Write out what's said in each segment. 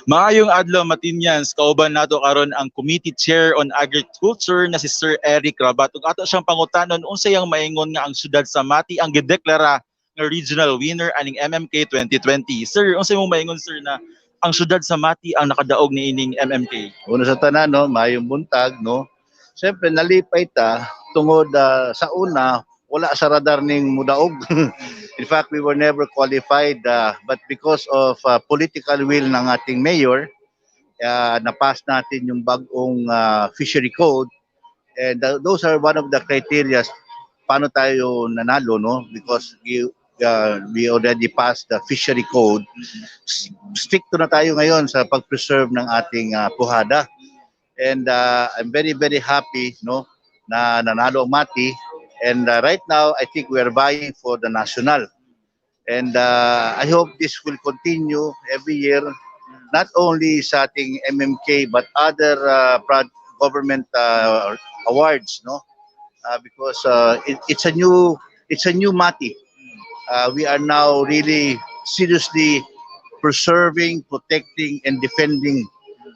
Maayong adlaw Matinyans, kauban nato karon ang Committee Chair on Agriculture na si Sir Eric Rabat. Ug ato siyang pangutanon unsay ang maingon nga ang syudad sa Mati ang gideklara nga regional winner aning MMK 2020. Sir, unsay mong maingon sir na ang syudad sa Mati ang nakadaog ni ining MMK? Una sa tanan, no, maayong buntag, no. Siyempre nalipay ta tungod sa una wala sa radar ning mudaog. In fact, we were never qualified, but because of political will ng ating mayor, na-pass natin yung bagong fishery code, and those are one of the criteria paano tayo nanalo, no? Because we already passed the fishery code. Stricto na tayo ngayon sa pag-preserve ng ating puhada. And I'm very, very happy, no, na nanalo ang Mati. And right now, I think we are vying for the national. And I hope this will continue every year, not only sa ating MMK, but other government awards, no? Because it's a new Mati. We are now really seriously preserving, protecting, and defending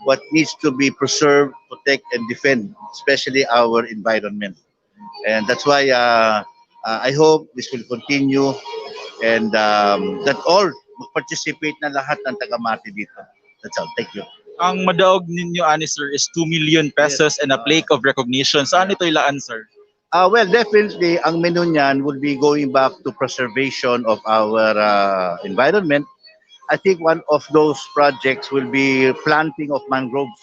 what needs to be preserved, protect, and defend, especially our environment. And that's why I hope this will continue, and that all participate na lahat ng taga-Mati dito. That's all. Thank you. Ang madaog ninyo ani sir is 2 million pesos and a plaque of recognition. Saan ito ilaan sir? Well, definitely, ang menu niyan would be going back to preservation of our environment. I think one of those projects will be planting of mangroves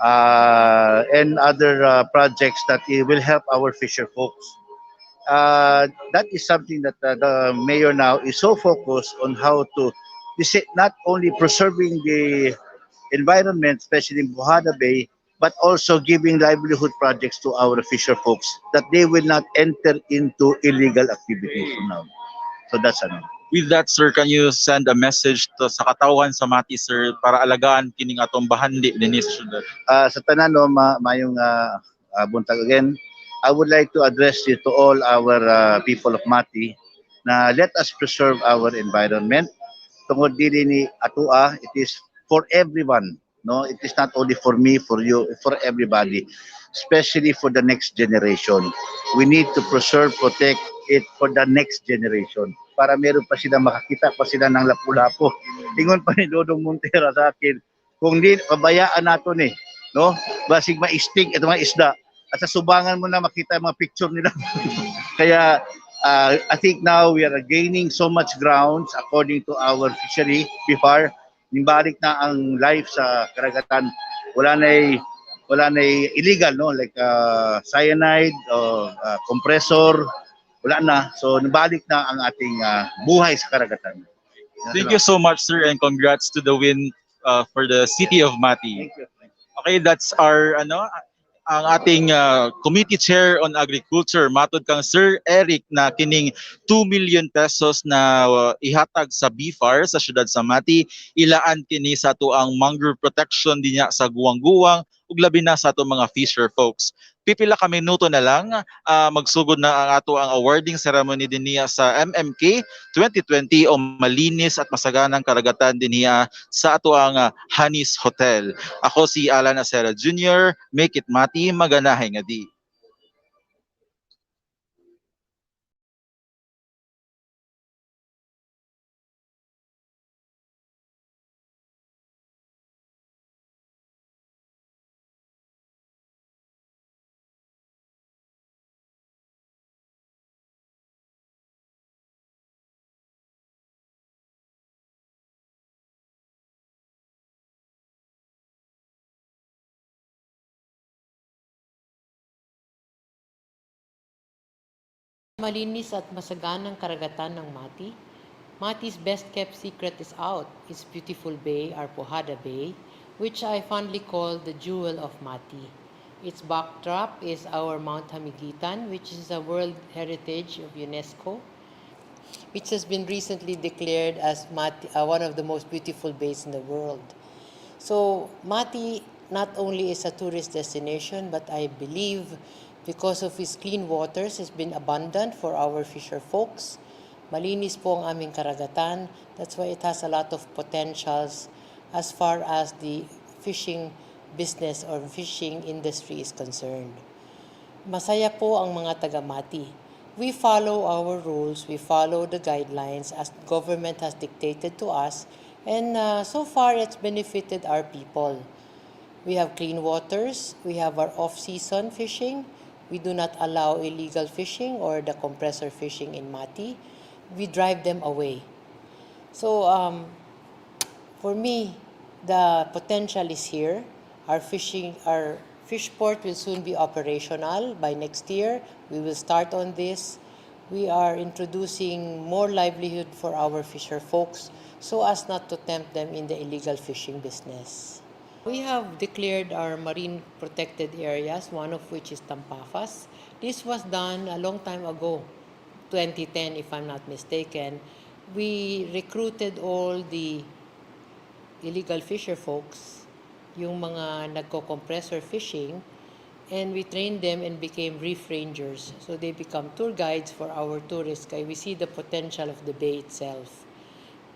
and other projects that will help our fisher folks. That is something that the mayor now is so focused on how to not only preserving the environment, especially in Buhada Bay, but also giving livelihood projects to our fisher folks that they will not enter into illegal activities now. So that's ano. With that sir, can you send a message to sa katawan sa Mati sir para alagaan kining atong bahandi dinhi sa syudad? Sa tanan no, mayong buntag again, I would like to address it to all our people of Mati na let us preserve our environment. Tungod dili ni atua, it is for everyone. No, it is not only for me, for you, for everybody, especially for the next generation. We need to preserve, protect it for the next generation. Para meron pa sila makakita pa sila ng lapu-lapu. Ingon pa ni Dodong Montero sa akin, kung di pabayaan nato ni, no? Basig maistig ito mga isda. At sa subangan mo na makita yung mga picture nila. Kaya I think now we are gaining so much grounds according to our fishery, BFAR. Nimbalik na ang life sa karagatan. Wala na illegal, no, like cyanide or compressor, wala na. So nibalik na ang ating buhay sa karagatan. Thank you so much sir, and congrats to the win for the city of Mati. Thank you. Okay, that's our ang ating Committee Chair on Agriculture, matod kang Sir Eric na kining 2 million pesos na ihatag sa BFAR sa syudad sa Mati, ilaan kini sa ato ang mangrove protection dinya sa guwang-guwang ug labi na sa ato mga fisher folks. Pipila ka minuto na lang magsugod na ang ato ang awarding ceremony dinhiya sa MMK 2020 o Malinis at Masaganang Karagatan dinhiya sa ato ang Hanis Hotel. Ako si Alan Acera Jr., Make It Mati, maganahay nga di. Malinis at masaganang karagatan ng Mati. Mati's best-kept secret is out, its beautiful bay, our Puhada Bay, which I fondly call the jewel of Mati. Its backdrop is our Mount Hamigitan, which is a World Heritage of UNESCO, which has been recently declared as one of the most beautiful bays in the world. So Mati not only is a tourist destination, but I believe because of its clean waters, has been abundant for our fisher folks. Malinis po ang aming karagatan. That's why it has a lot of potentials as far as the fishing business or fishing industry is concerned. Masaya po ang mga taga-Mati. We follow our rules, we follow the guidelines as government has dictated to us, and so far it's benefited our people. We have clean waters, we have our off-season fishing, we do not allow illegal fishing or the compressor fishing in Mati. We drive them away. So for me, the potential is here. Our fish port will soon be operational by next year. We will start on this. We are introducing more livelihood for our fisher folks so as not to tempt them in the illegal fishing business. We have declared our marine protected areas, one of which is Tampafas. This was done a long time ago, 2010 if I'm not mistaken. We recruited all the illegal fisher folks, yung mga nagko-compressor fishing, and we trained them and became reef rangers. So they become tour guides for our tourists. Kaya we see the potential of the bay itself.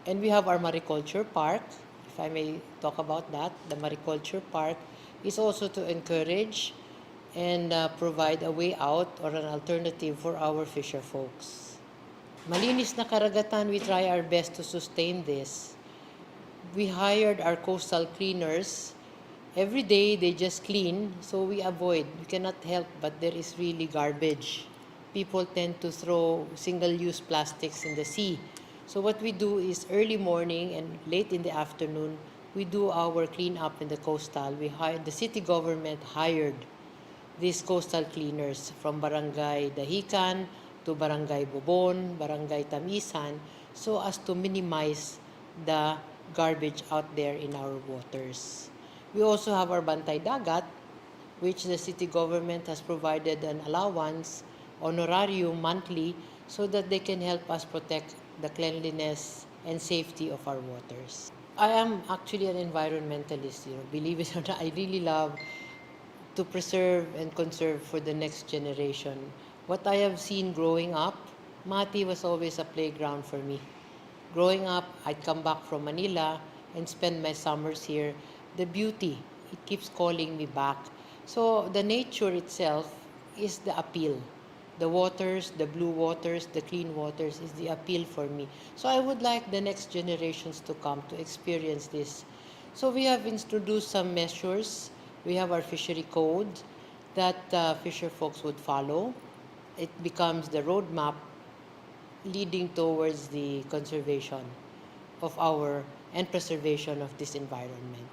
And we have our mariculture park. If I may talk about that, the mariculture park is also to encourage and provide a way out or an alternative for our fisher folks. Malinis na karagatan, we try our best to sustain this. We hired our coastal cleaners. Every day they just clean, so we avoid. We cannot help, but there is really garbage. People tend to throw single-use plastics in the sea. So what we do is early morning and late in the afternoon, we do our cleanup in the coastal. The city government hired these coastal cleaners from Barangay Dahican to Barangay Bobon, Barangay Tamisan, so as to minimize the garbage out there in our waters. We also have our Bantay Dagat, which the city government has provided an allowance, honorarium monthly, so that they can help us protect the cleanliness and safety of our waters. I am actually an environmentalist, believe it or not. I really love to preserve and conserve for the next generation. What I have seen growing up, Mati was always a playground for me. Growing up, I'd come back from Manila and spend my summers here. The beauty, it keeps calling me back. So the nature itself is the appeal. The waters, the blue waters, the clean waters is the appeal for me. So I would like the next generations to come to experience this. So we have introduced some measures. We have our fishery code that fisher folks would follow. It becomes the roadmap leading towards the conservation of our and preservation of this environment.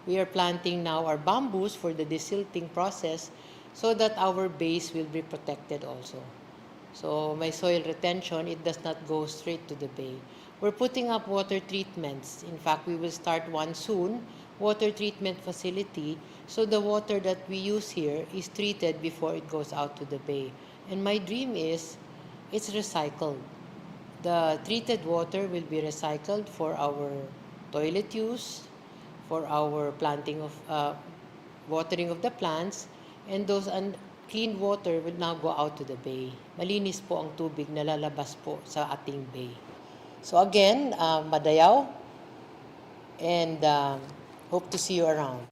We are planting now our bamboos for the desilting process so that our base will be protected also. So my soil retention, it does not go straight to the bay. We're putting up water treatments. In fact, we will start one soon, water treatment facility, so the water that we use here is treated before it goes out to the bay. And my dream is it's recycled. The treated water will be recycled for our toilet use, for our planting of watering of the plants, and those clean water will now go out to the bay. Malinis po ang tubig na lalabas po sa ating bay. So again, madayaw, and hope to see you around.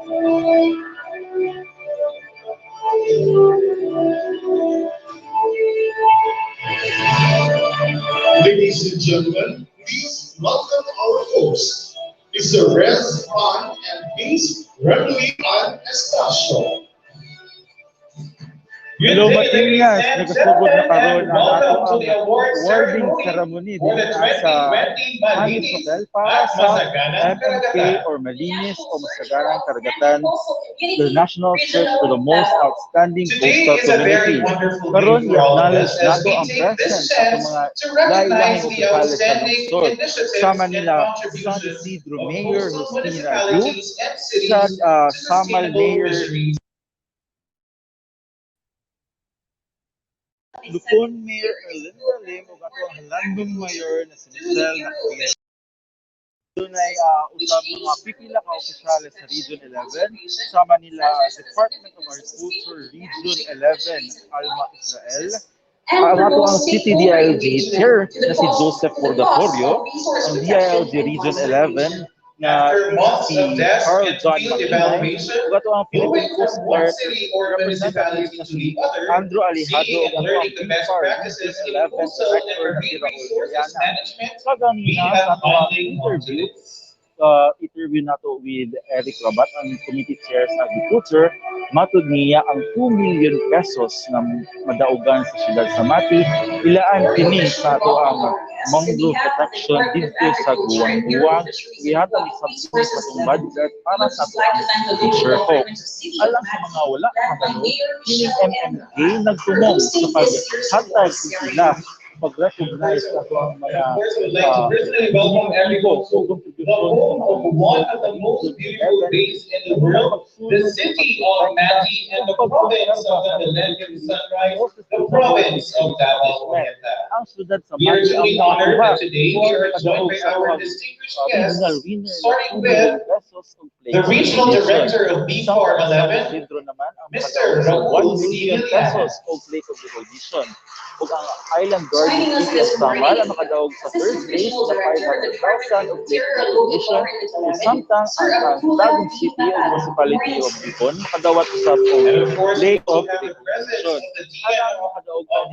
Ladies and gentlemen, please welcome our host, Mr. Rez Juan and Miss Remily Ann Estacio. Hello Matingas, nagasugod na karon ang ato ang awarding ceremony din sa Manis Hotel para sa MMK or Malinis o Masaganang Karagatan, the national trip to the most outstanding coastal community. Karon i-acknowledge nato ang presence sa mga lahi-lahing opisyales sa lungsod. Sama nila San Isidro Mayor Justina Yu, sa Samal Mayor Lupon Mayor Erlinda Lim ug ato ang Landong Mayor na si Michelle Nakpil. Dunay usab mga pipila ka opisyales sa Region 11 sama nila Department of Agriculture Region 11 Alma Israel. Ang ato ang City DILG Chair na si Joseph Purgatorio, ang DILG Region 11 na si Carl John Makinay, ug ato ang Philippine Coast Guard representative na si Andrew Alejado, ug ato ang BFAR Region 11 Director na si Raul Mariana. Kaganina sa ato ang interview nato with Eric Rabat, ang Committee Chair sa Agriculture. Matud niya ang 2 million pesos na madaugan sa siyudad sa Mati, ilaan kini sa ato ang mangrove protection dito sa Guwang-Guwang. Ihatag sa itong budget para sa ato ang fisher folk. Alang sa mga wala kabalo, kining MMK nagtumong sa paghatag sila pag-recognize na ito ang mga one of the most beautiful days in the world, the city of Mati and the province of the Millennium Sunrise, the province of Davao. We are truly honored that today we are joined by our distinguished guests, starting with the Regional Director of DA-BFAR 11, Mr. Raul Mariana. Ug ang Island Garden City of Samal ang makadaog sa third place na 500,000 of lake recognition. Ug samtang ang Tagum City o Municipality of Bicon makadawat sa lake of recognition. Ang makadaog ang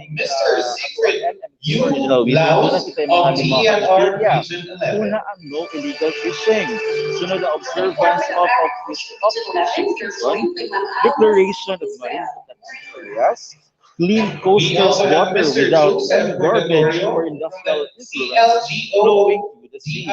original winner na kita yung mga lima criteria. Una ang no illegal fishing. Sunod ang observance of fishing season, declaration of marine protected areas, clean coastal water without any garbage or industrial influence flowing to the sea.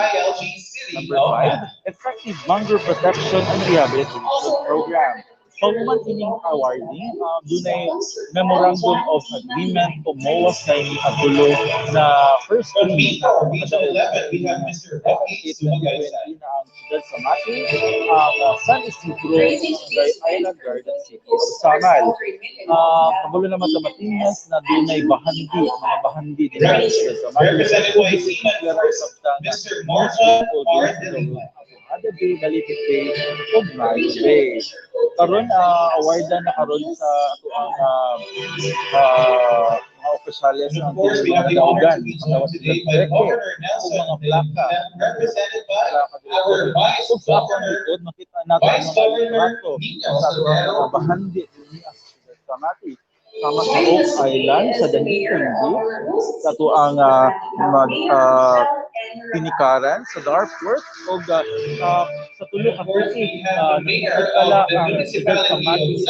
Number 5, effective mangrove protection and rehabilitation program. Pagman ining awarding, dunay memorandum of agreement o MOA sa ining atulo na first three Region 11, we have Mr. Rocky Sumagaysa. na ang siyudad sa Mati, ang San Isidro, ang Island Garden City of Samal. Kabulo naman sa Matinas na dunay mga bahandi din sa siyudad sa Mati. Mr. Martin R. Ada Bay, Balitit Bay, ug Mayo Bay. Karon awardan na karon sa ato ang mga opisyales ng Daugan, patawas today by Governor Nelson mga plaka, represented by our Vice Governor, makita natin Vice Governor Nino Salvador. bahandi sa Mati. Sama sa Oak Island sa Danitang sa ato ang pinikaran sa Darfur o sa tulo ka city nakikala ang siyudad sa Mati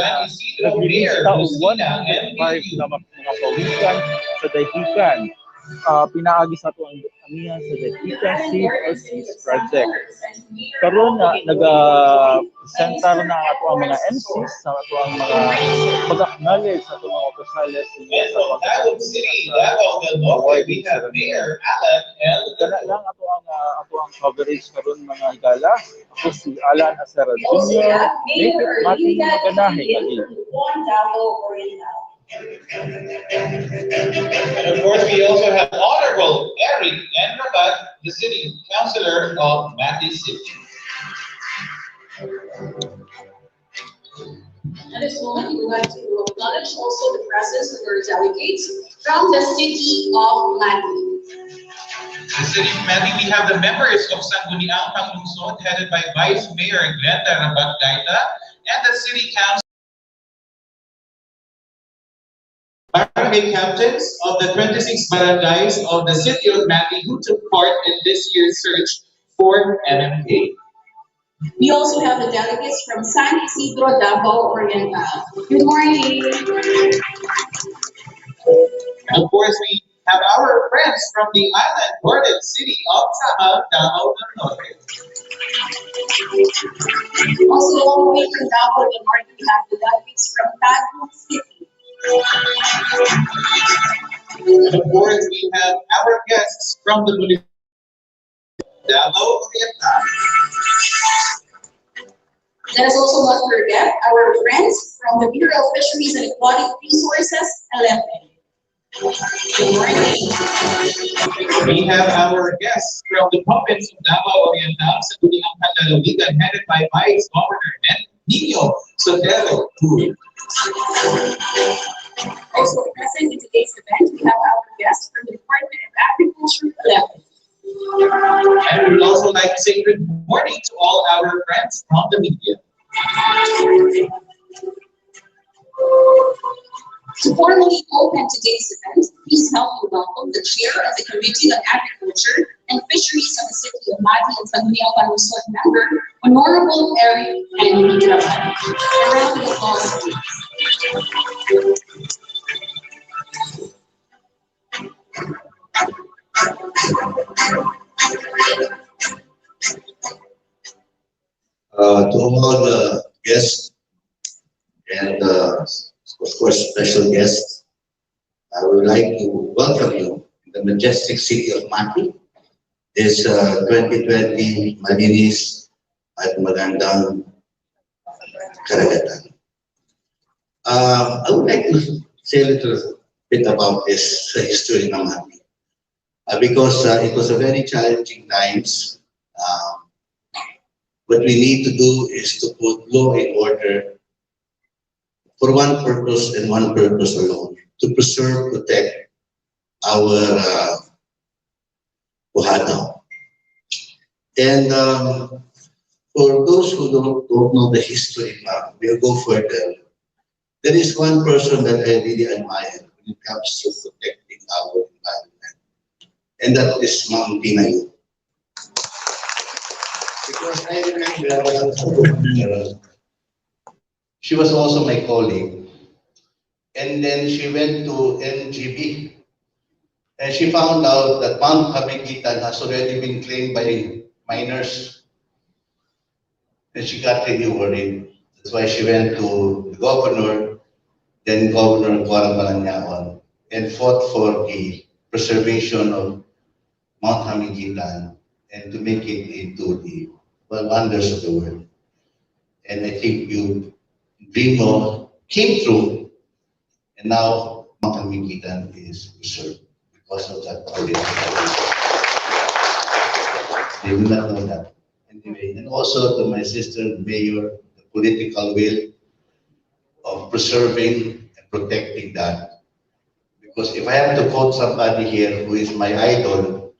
naglilista o 105 na mga pawikan sa Dahican. Pinaagi sa ito ang amihan sa Dahican Save Our Seas Project. Karon na nag-center na ato ang mga MCs sa ato ang mga pag-acknowledge sa ato mga opisyales From Davao City, Davao del Norte, we have Mayor Alan L. Kana lang ato ang coverage karon mga higala. Ako si Alan Acera Jr. Make it Mati maganahe kali. And of course, we also have Honorable Eric N. Rabat, the City Councilor of Mati City. At this moment, we would like to acknowledge also the presence of our delegates from the city of Mati. The city of Mati, we have the members of Sangguniang Panglungsod headed by Vice Mayor Glenda Rabat-Gaita and the City Council barangay captains of the 26 barangays of the city of Mati who took part in this year's search for MMK. We also have the delegates from San Isidro, Davao Oriental. Good morning. And of course, we have our friends from the island bordered city of Samar, Davao del Norte. Also, all the way from Davao del Norte, we have the delegates from Taguig City. And of course, we have our guests from the municipality of Davao Oriental. Let us also not forget our friends from the Bureau of Fisheries and Aquatic Resources, 11. Good morning. We have our guests from the province of Davao Oriental, Sangguniang Panlalawigan, headed by Vice Governor Nino Sotelo. Also present in today's event, we have our guests from the Department of Agriculture, 11. And we would also like to say good morning to all our friends from the media. To formally open today's event, please help me welcome the Chair of the Committee on Agriculture and Fisheries of the City of Mati and Sangguniang Panglungsod member, Honorable Eric N. Rabat. A round of applause, please. To all the guests and of course special guests, I would like to welcome you in the majestic city of Mati, this 2020 Malinis at Magandang Karagatan. I would like to say a little bit about this history of Mati because it was a very challenging times. What we need to do is to put law in order for one purpose and one purpose alone, to preserve, protect our Puhanaw. And for those who don't know the history, we'll go further. There is one person that I really admire when it comes to protecting our environment, and that is Ma'am Tinayo. Because I remember she was also my colleague. And then she went to NGB. And she found out that Mount Kamikitan has already been claimed by miners. And she got really worried. That's why she went to the governor, then Governor Guarabalanyaon, and fought for the preservation of Mount Kamikitan and to make it into the wonders of the world. And I think you dream of came true, and now Mount Kamikitan is preserved because of that political. They do not know that. Anyway, and also to my sister, Mayor, the political will of preserving and protecting that. Because if I have to quote somebody here who is my idol,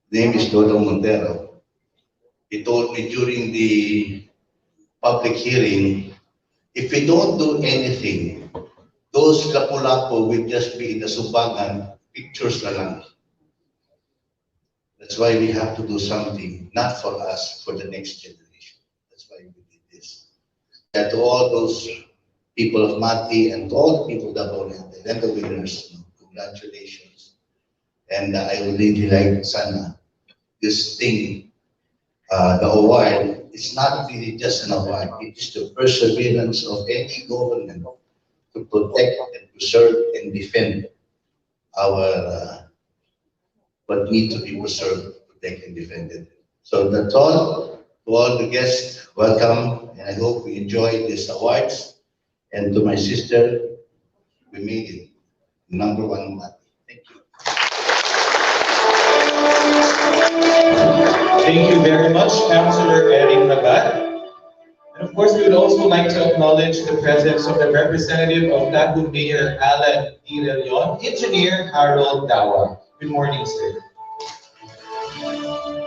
name is Dodo Montero. He told me during the public hearing, if we don't do anything, those lapu-lapu will just be in the Sumbangan, pictures na lang. That's why we have to do something, not for us, for the next generation. That's why we did this. And to all those people of Mati and to all the people that voted and the winners, congratulations. And I would really like Sana, this thing, the award, it's not really just an award, it is the perseverance of any government to protect and preserve and defend our what need to be preserved, protect and defended. So that's all. To all the guests, welcome, and I hope we enjoy these awards. And to my sister, we made it #1. Thank you. Thank you very much, Councilor Eric Rabat. And of course, we would also like to acknowledge the presence of the representative of Taguig Mayor Alan D. Leon, Engineer Harold Dawa. Good morning, sir.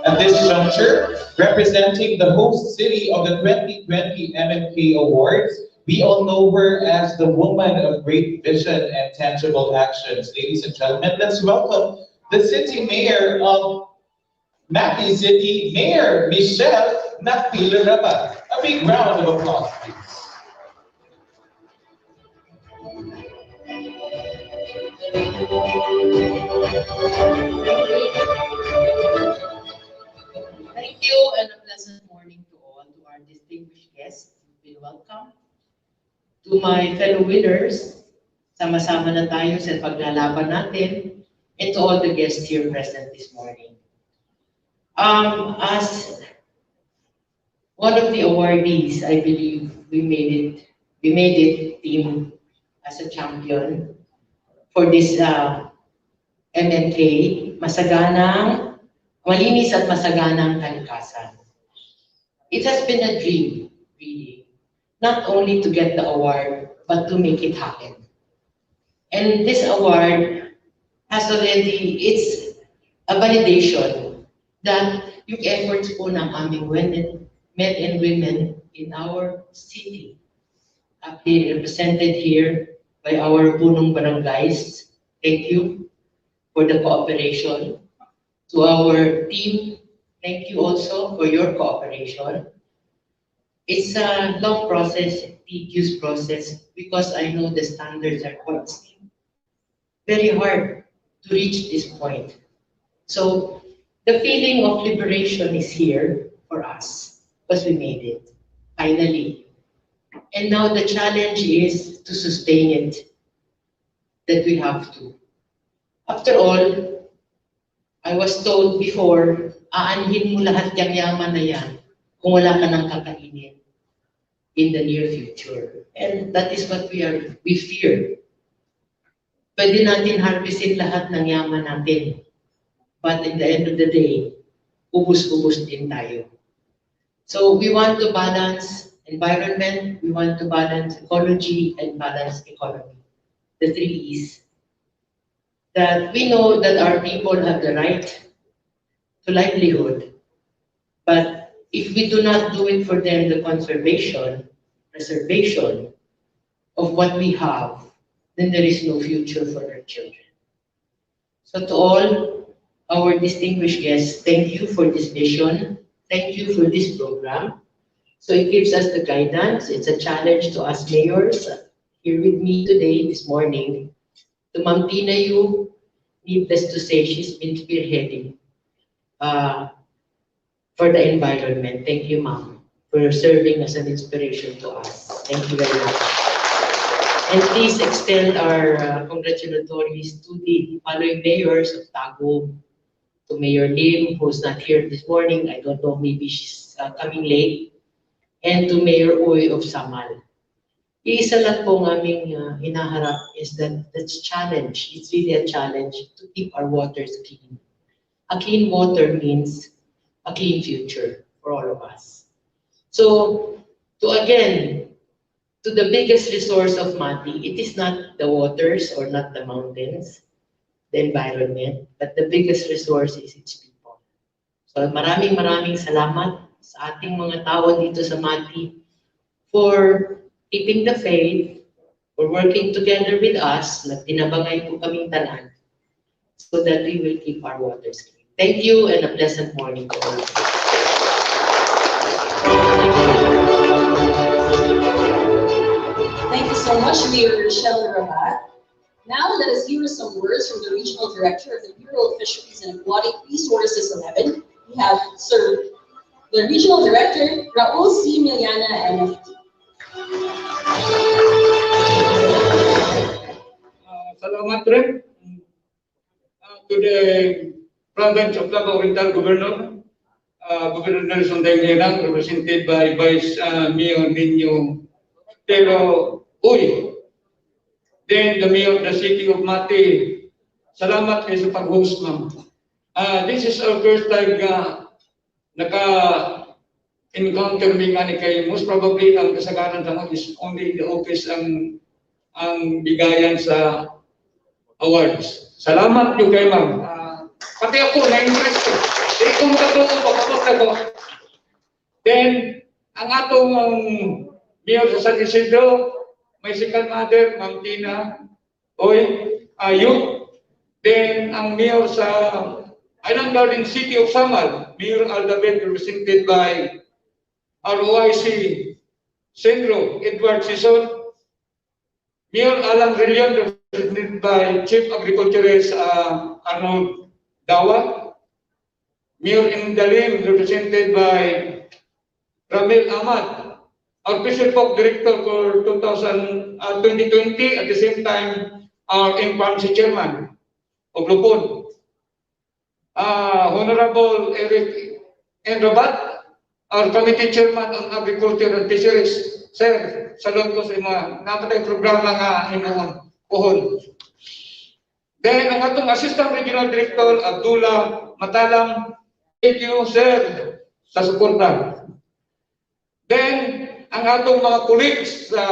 At this juncture, representing the host city of the 2020 MMK Awards, we all know her as the woman of great vision and tangible actions. Ladies and gentlemen, let's welcome the city mayor of Makati City, Mayor Michelle Nakpil-Rabat. A big round of applause, please. Thank you and a pleasant morning to all, to our distinguished guests. You've been welcome. To my fellow winners, sama-sama na tayo sa paglalaban natin, and to all the guests here present this morning. As one of the awardees, I believe we made it team as a champion for this MNK, Malinis at Masaganang Kalikasan. It has been a dream, really, not only to get the award, but to make it happen. And this award has already, it's a validation that yung efforts po ng aming men and women in our city, represented here by our punong barangays. Thank you for the cooperation. To our team, thank you also for your cooperation. It's a long process, tedious process, because I know the standards are quite steep. Very hard to reach this point. So the feeling of liberation is here for us, because we made it, finally. And now the challenge is to sustain it, that we have to. After all, I was told before, aanhin mo lahat yung yaman na yan kung wala ka nang kakainin in the near future. And that is what we fear. Pwede natin harvestin lahat ng yaman natin. But in the end of the day, ubus-ubus din tayo. So we want to balance environment, we want to balance ecology and balance economy. The 3 E's. That we know that our people have the right to livelihood, but if we do not do it for them, the preservation of what we have, then there is no future for our children. So to all our distinguished guests, thank you for this vision. Thank you for this program. So it gives us the guidance. It's a challenge to us mayors here with me today, this morning. To Ma'am Tina Yu, needless to say, she's been spearheading for the environment. Thank you, Ma'am, for serving as an inspiration to us. Thank you very much. And please extend our congratulatories to the following mayors of Tagum, to Mayor Lim, who's not here this morning. I don't know, maybe she's coming late. And to Mayor Uy of Samal. Iisa lang po ng aming hinaharap is that's challenge. It's really a challenge to keep our waters clean. A clean water means a clean future for all of us. So, to the biggest resource of Mati, it is not the waters or not the mountains, the environment, but the biggest resource is its people. So, maraming salamat sa ating mga tao dito sa Mati for keeping the faith, for working together with us, nagtinabangay po kaming tanan, so that we will keep our waters clean. Thank you and a pleasant morning to all. Thank you so much, Mayor Michelle Rabat. Now let us hear some words from the Regional Director of the Bureau of Fisheries and Aquatic Resources 11. We have Sir, the Regional Director, Raul C. Miliana, MFT. Salamat rin to the province of Davao Oriental Governor, Governor Nelson Daingerang, represented by Vice Mayor Nino Pero Uy. Then the Mayor of the City of Mati. Salamat kayo sa pag-host, ma'am. This is our first time naka-encounter me nga ni kayo. Most probably, ang kasagaran sa mo is only in the office ang bigayan sa awards. Salamat yung kayo, ma'am. Pati ako, na-interest ko. Kung katulong ko. Then, ang atong mayor sa San Isidro, may second mother, Ma'am Tina Ayub. Then, ang mayor sa Island Garden City of Samal, Mayor Aldabet, represented by ROIC Centro, Edward Sison. Mayor Alan Rillion, represented by Chief Agriculturist Arnold Dawa. Mayor Indalim, represented by Ramil Ahmad, our Fisher Folk Director for 2020, at the same time, our Pharmacy Chairman of Lupon. Honorable Eric Enrabat, our Committee Chairman on Agriculture and Fisheries. Sir, salot ko sa mga napatay programa nga inyong puhon. Then, ang atong Assistant Regional Director, Abdullah Matalam. Thank you, sir, sa suporta. Then, ang atong mga colleagues sa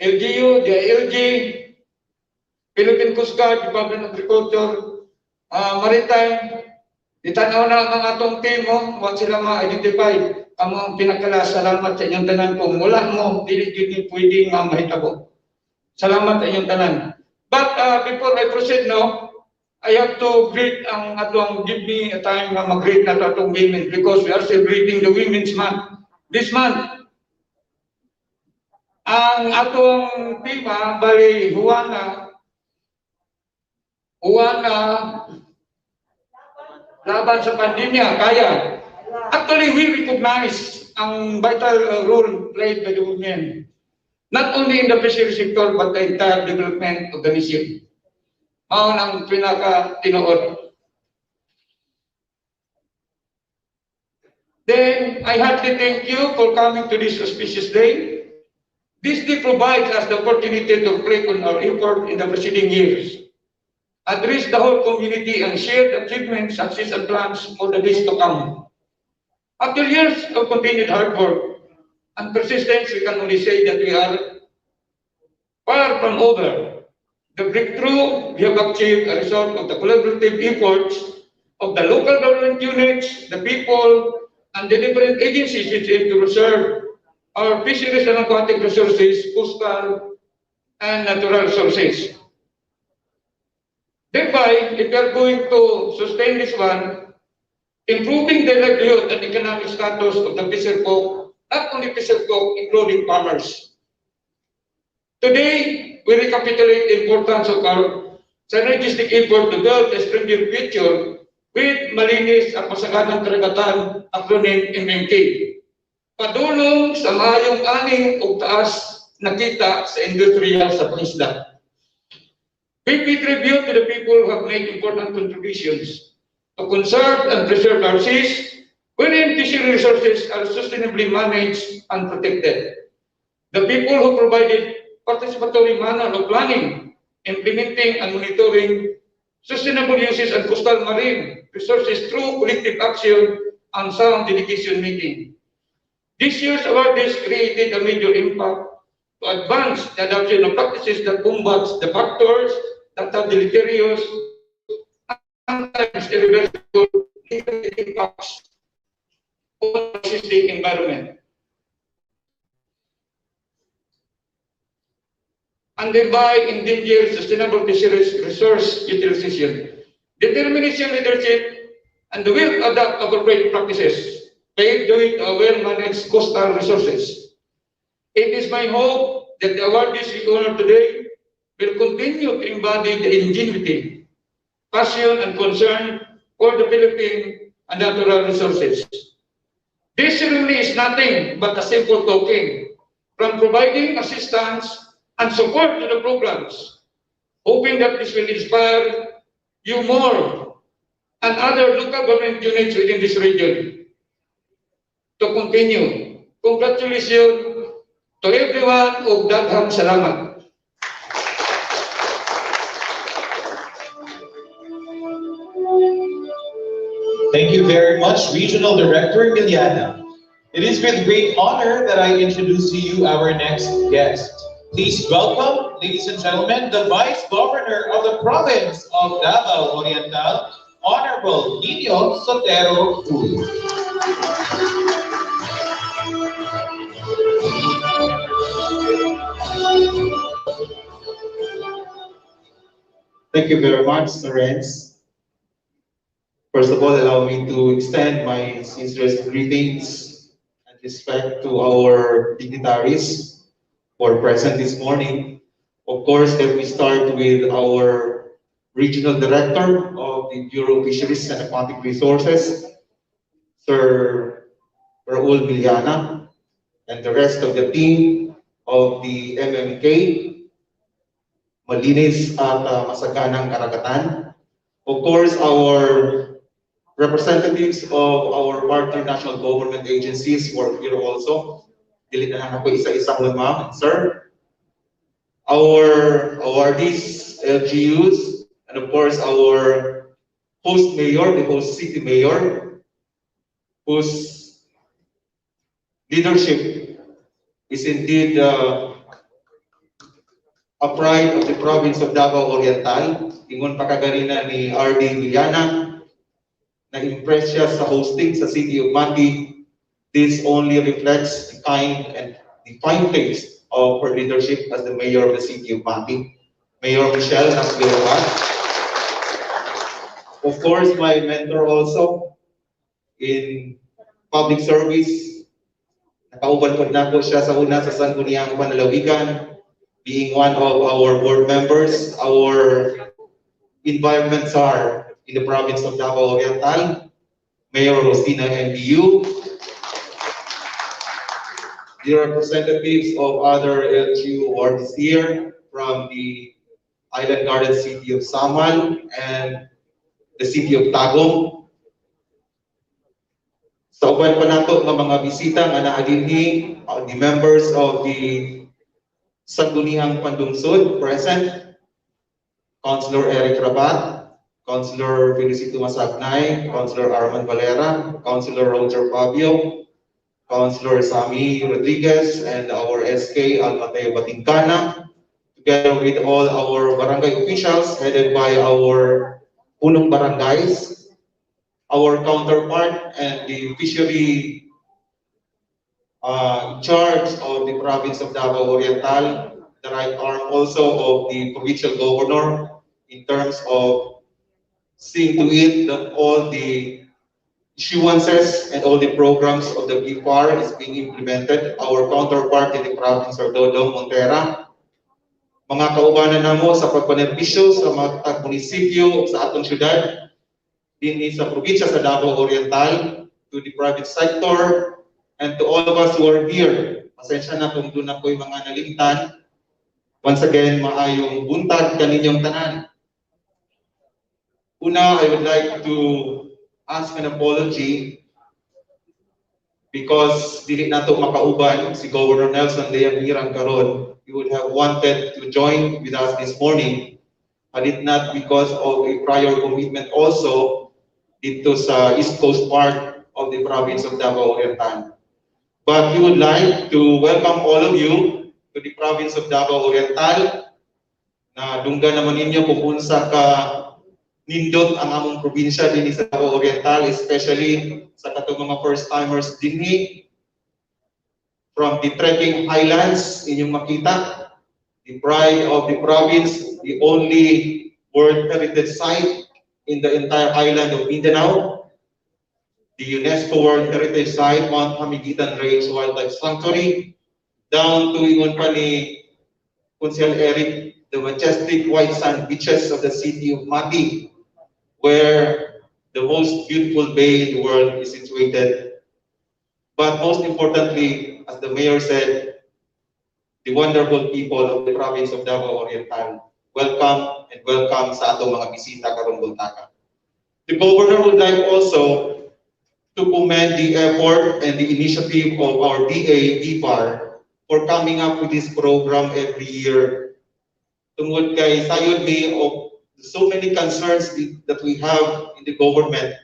LGU, DILG, Philippine Coast Guard, Department of Agriculture, Maritime, itanaw na ang atong team mo, huwag sila ma-identify ang mga pinakala. Salamat sa inyong tanan. Kung wala mo, dili pwedeng mahitabo. Salamat sa inyong tanan. But before I proceed now, I have to greet ang atong, give me a time na mag-greet na atong women because we are celebrating the Women's Month this month. Ang atong tema, bali, Juana, laban sa pandemya, kaya. Actually, we recognize ang vital role played by the women, not only in the fishery sector, but the entire development of the nation. Maon ang pinaka-tinuod. Then, I heartily thank you for coming to this auspicious day. This day provides us the opportunity to reflect on our effort in the preceding years, address the whole community, and share the achievements, success, and plans for the days to come. After years of continued hard work and persistence, we can only say that we are far from over. The breakthrough we have achieved a result of the collaborative efforts of the local government units, the people, and the different agencies which aim to preserve our fisheries and aquatic resources, coastal and natural resources. Thereby, if we are going to sustain this one, improving the livelihood and economic status of the fisher folk, not only fisher folk, including farmers. Today, we recapitulate the importance of our synergistic effort to build a stronger future with MALINIS at MASAGANANG Karagatan, acronym MMK. Padulong sa mayong aning o taas na kita sa industriya sa pangisda. We pay tribute to the people who have made important contributions to conserve and preserve our seas, wherein fishery resources are sustainably managed and protected. The people who provided participatory manner of planning, implementing and monitoring sustainable uses and coastal marine resources through collective action and sound dedication making. This year's awardees created a major impact to advance the adoption of practices that combats the factors that have deleterious and sometimes irreversible impacts on the existing environment, and thereby endanger sustainable fisheries resource utilization. Determination, leadership, and the will to adopt appropriate practices pave the way to a well-managed coastal resources. It is my hope that the awardees we honor today will continue to embody the ingenuity, passion, and concern for the Philippine and natural resources. This ceremony is nothing but a simple token from providing assistance and support to the programs, hoping that this will inspire you more and other local government units within this region to continue. Congratulations to everyone of daghang salamat. Thank you very much, Regional Director Emiliana. It is with great honor that I introduce to you our next guest. Please welcome, ladies and gentlemen, the Vice Governor of the Province of Davao Oriental, Honorable Nino Sotero Cruz. Thank you very much, Sir Renz. First of all, allow me to extend my sincerest greetings and respect to our dignitaries who are present this morning. Of course, let me start with our Regional Director of the Bureau of Fisheries and Aquatic Resources, Sir Raul Villana, and the rest of the team of the MMK, Malinis at Masaganang Karagatan. Of course, our representatives of our partner national government agencies were here also. Dili na lang ako isa-isa ko, ma'am and sir. Our awardees, LGUs, and of course our host mayor, the host city mayor, whose leadership is indeed a pride of the province of Davao Oriental. Ingon pa kaganina ni R.D. Villana, na-impress siya sa hosting sa City of Mati. This only reflects the kind and the fine taste of her leadership as the mayor of the City of Mati. Mayor Michelle Nasbirowa. Of course, my mentor also in public service. Nakauban po na po siya sa una sa Sangguniang Panalawigan, being one of our board members, our environment czar in the province of Davao Oriental, Mayor Rosina MBU, the representatives of other LGU awards here from the Island Garden City of Samal and the City of Tagum. Sa uban pa nato ng mga bisita nga naadinhi, the members of the Sangguniang Pandungsod present, Councilor Eric Rabat, Councilor Felicito Masagnay, Councilor Arman Valera, Councilor Roger Fabio, Councilor Sammy Rodriguez, and our SK Almateo Batingkana, together with all our barangay officials headed by our punong barangays, our counterpart and the fishery in charge of the province of Davao Oriental, the right arm also of the provincial governor in terms of seeing to it that all the issuances and all the programs of the DA-BFAR is being implemented. Our counterpart in the province of Dodong Montera, mga kaubanan namo sa pagpanerbisyo sa mga munisipyo sa atong syudad, din sa probinsya sa Davao Oriental, to the private sector, and to all of us who are here. Pasensya na kung doon ako'y mga nalimtan. Once again, maayong buntag kaninyong tanan. Una, I would like to ask an apology because dili nato makauban si Governor Nelson Leang karon. He would have wanted to join with us this morning, but it not because of a prior commitment also dito sa East Coast part of the province of Davao Oriental. But he would like to welcome all of you to the province of Davao Oriental, na dunggan naman ninyo kung unsa ka nindot ang among probinsya dinhi sa Davao Oriental, especially sa katong mga first-timers dinhi from the trekking highlands. Inyong makita, the pride of the province, the only World Heritage Site in the entire island of Mindanao, the UNESCO World Heritage Site, Mount Hamiguitan Range Wildlife Sanctuary, down to ingon pa ni Council Eric, the majestic white sand beaches of the city of Mati, where the most beautiful bay in the world is situated. But most importantly, as the mayor said, the wonderful people of the province of Davao Oriental, welcome and welcome sa atong mga bisita karong buntaka. The governor would like also to commend the effort and the initiative of our DA-BFAR for coming up with this program every year. Tungod kay sayod mi of so many concerns that we have in the government,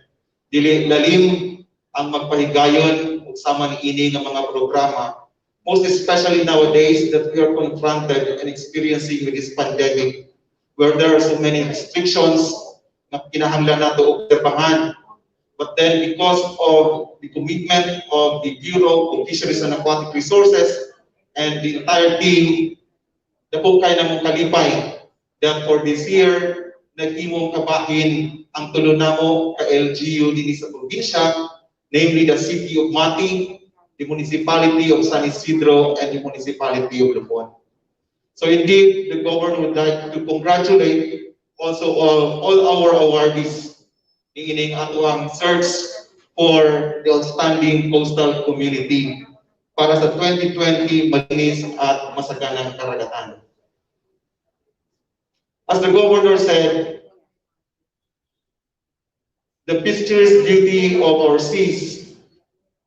dili lalim ang magpahigayon ug sama niini nga mga programa, most especially nowadays that we are confronted and experiencing with this pandemic, where there are so many restrictions, na kinahanglan nato obserbahan. But then because of the commitment of the Bureau of Fisheries and Aquatic Resources and the entire team, dako kay na mong kalipay that for this year, naghimong kabahin ang tulo namo ka LGU din sa probinsya, namely the City of Mati, the Municipality of San Isidro, and the Municipality of Lupon. So indeed, the government would like to congratulate also all our awardees ining ato ang search for the outstanding coastal community para sa 2020 Malinis at Masaganang Karagatan. As the governor said, the picturesque beauty of our seas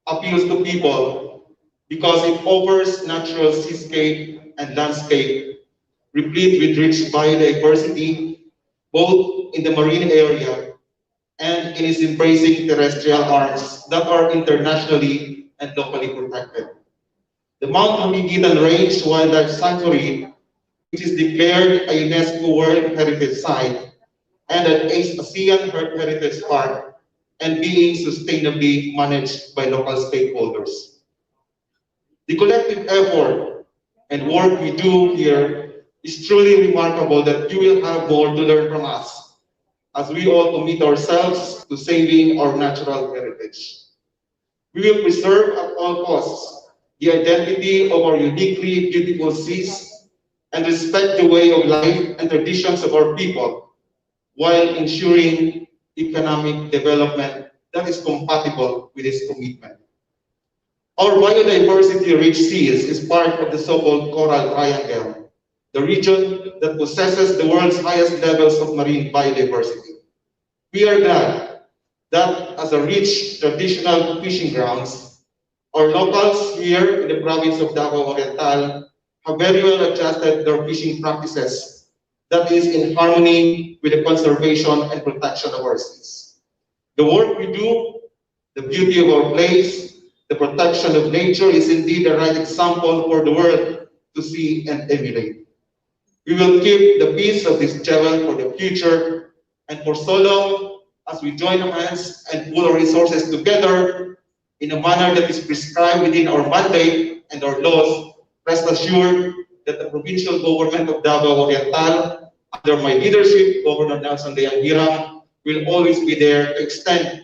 appeals to people because it offers natural seascape and landscape replete with rich biodiversity both in the marine area and in its embracing terrestrial arms that are internationally and locally protected. The Mount Mamigitan Range Wildlife Sanctuary, which is declared a UNESCO World Heritage Site and an ASEAN Heritage Park, and being sustainably managed by local stakeholders. The collective effort and work we do here is truly remarkable that you will have more to learn from us as we all commit ourselves to saving our natural heritage. We will preserve at all costs the identity of our uniquely beautiful seas and respect the way of life and traditions of our people while ensuring economic development that is compatible with this commitment. Our biodiversity-rich seas is part of the so-called Coral Triangle, the region that possesses the world's highest levels of marine biodiversity. We are glad that as a rich traditional fishing grounds, our locals here in the province of Davao Oriental have very well adjusted their fishing practices that is in harmony with the conservation and protection of our seas. The work we do, the beauty of our place, the protection of nature is indeed the right example for the world to see and emulate. We will keep the peace of this jewel for the future, and for so long as we join hands and pool our resources together in a manner that is prescribed within our mandate and our laws, rest assured that the provincial government of Davao Oriental, under my leadership, Governor Nelson Leangiram, will always be there to extend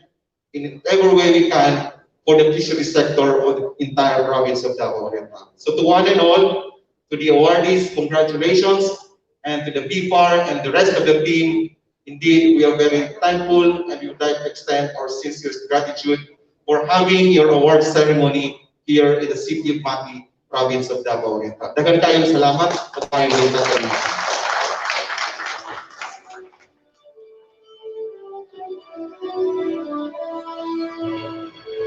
in every way we can for the fishery sector of the entire province of Davao Oriental. So to one and all, to the awardees, congratulations, and to the BFAR and the rest of the team, indeed, we are very thankful and we would like to extend our sincerest gratitude for having your award ceremony here in the city of Mati, province of Davao Oriental. Daghang kayong salamat at kayong salamat.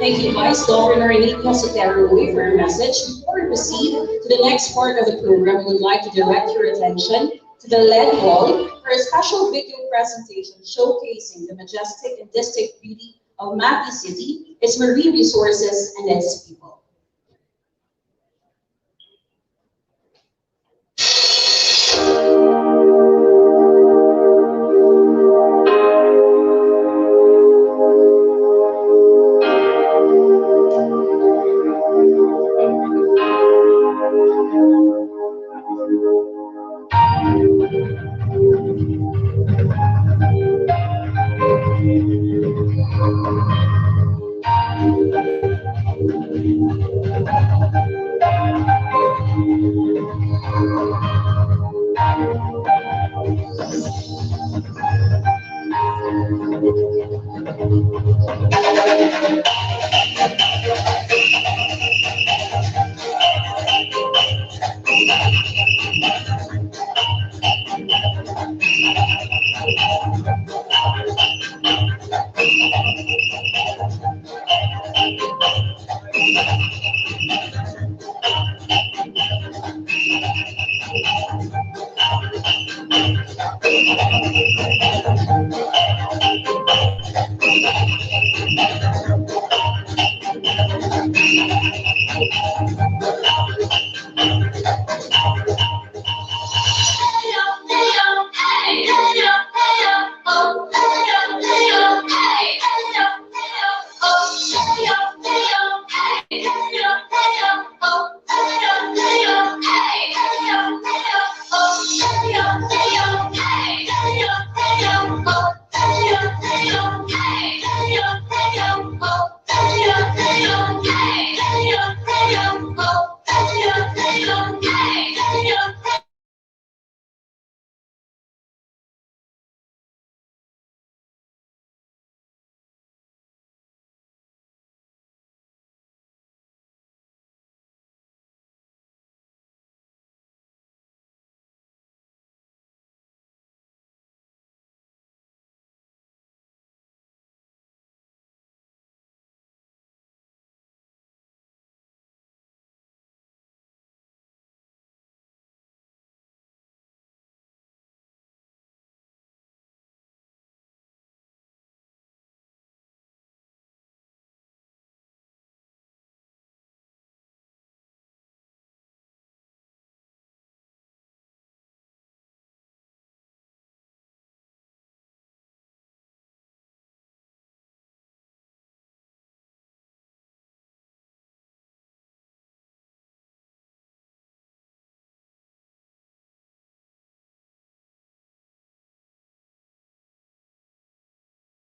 Thank you, Vice Governor Nico Sotero for your message. Before we proceed to the next part of the program, we would like to direct your attention to the LED wall for a special video presentation showcasing the majestic and distinct beauty of Mati City, its marine resources, and its people.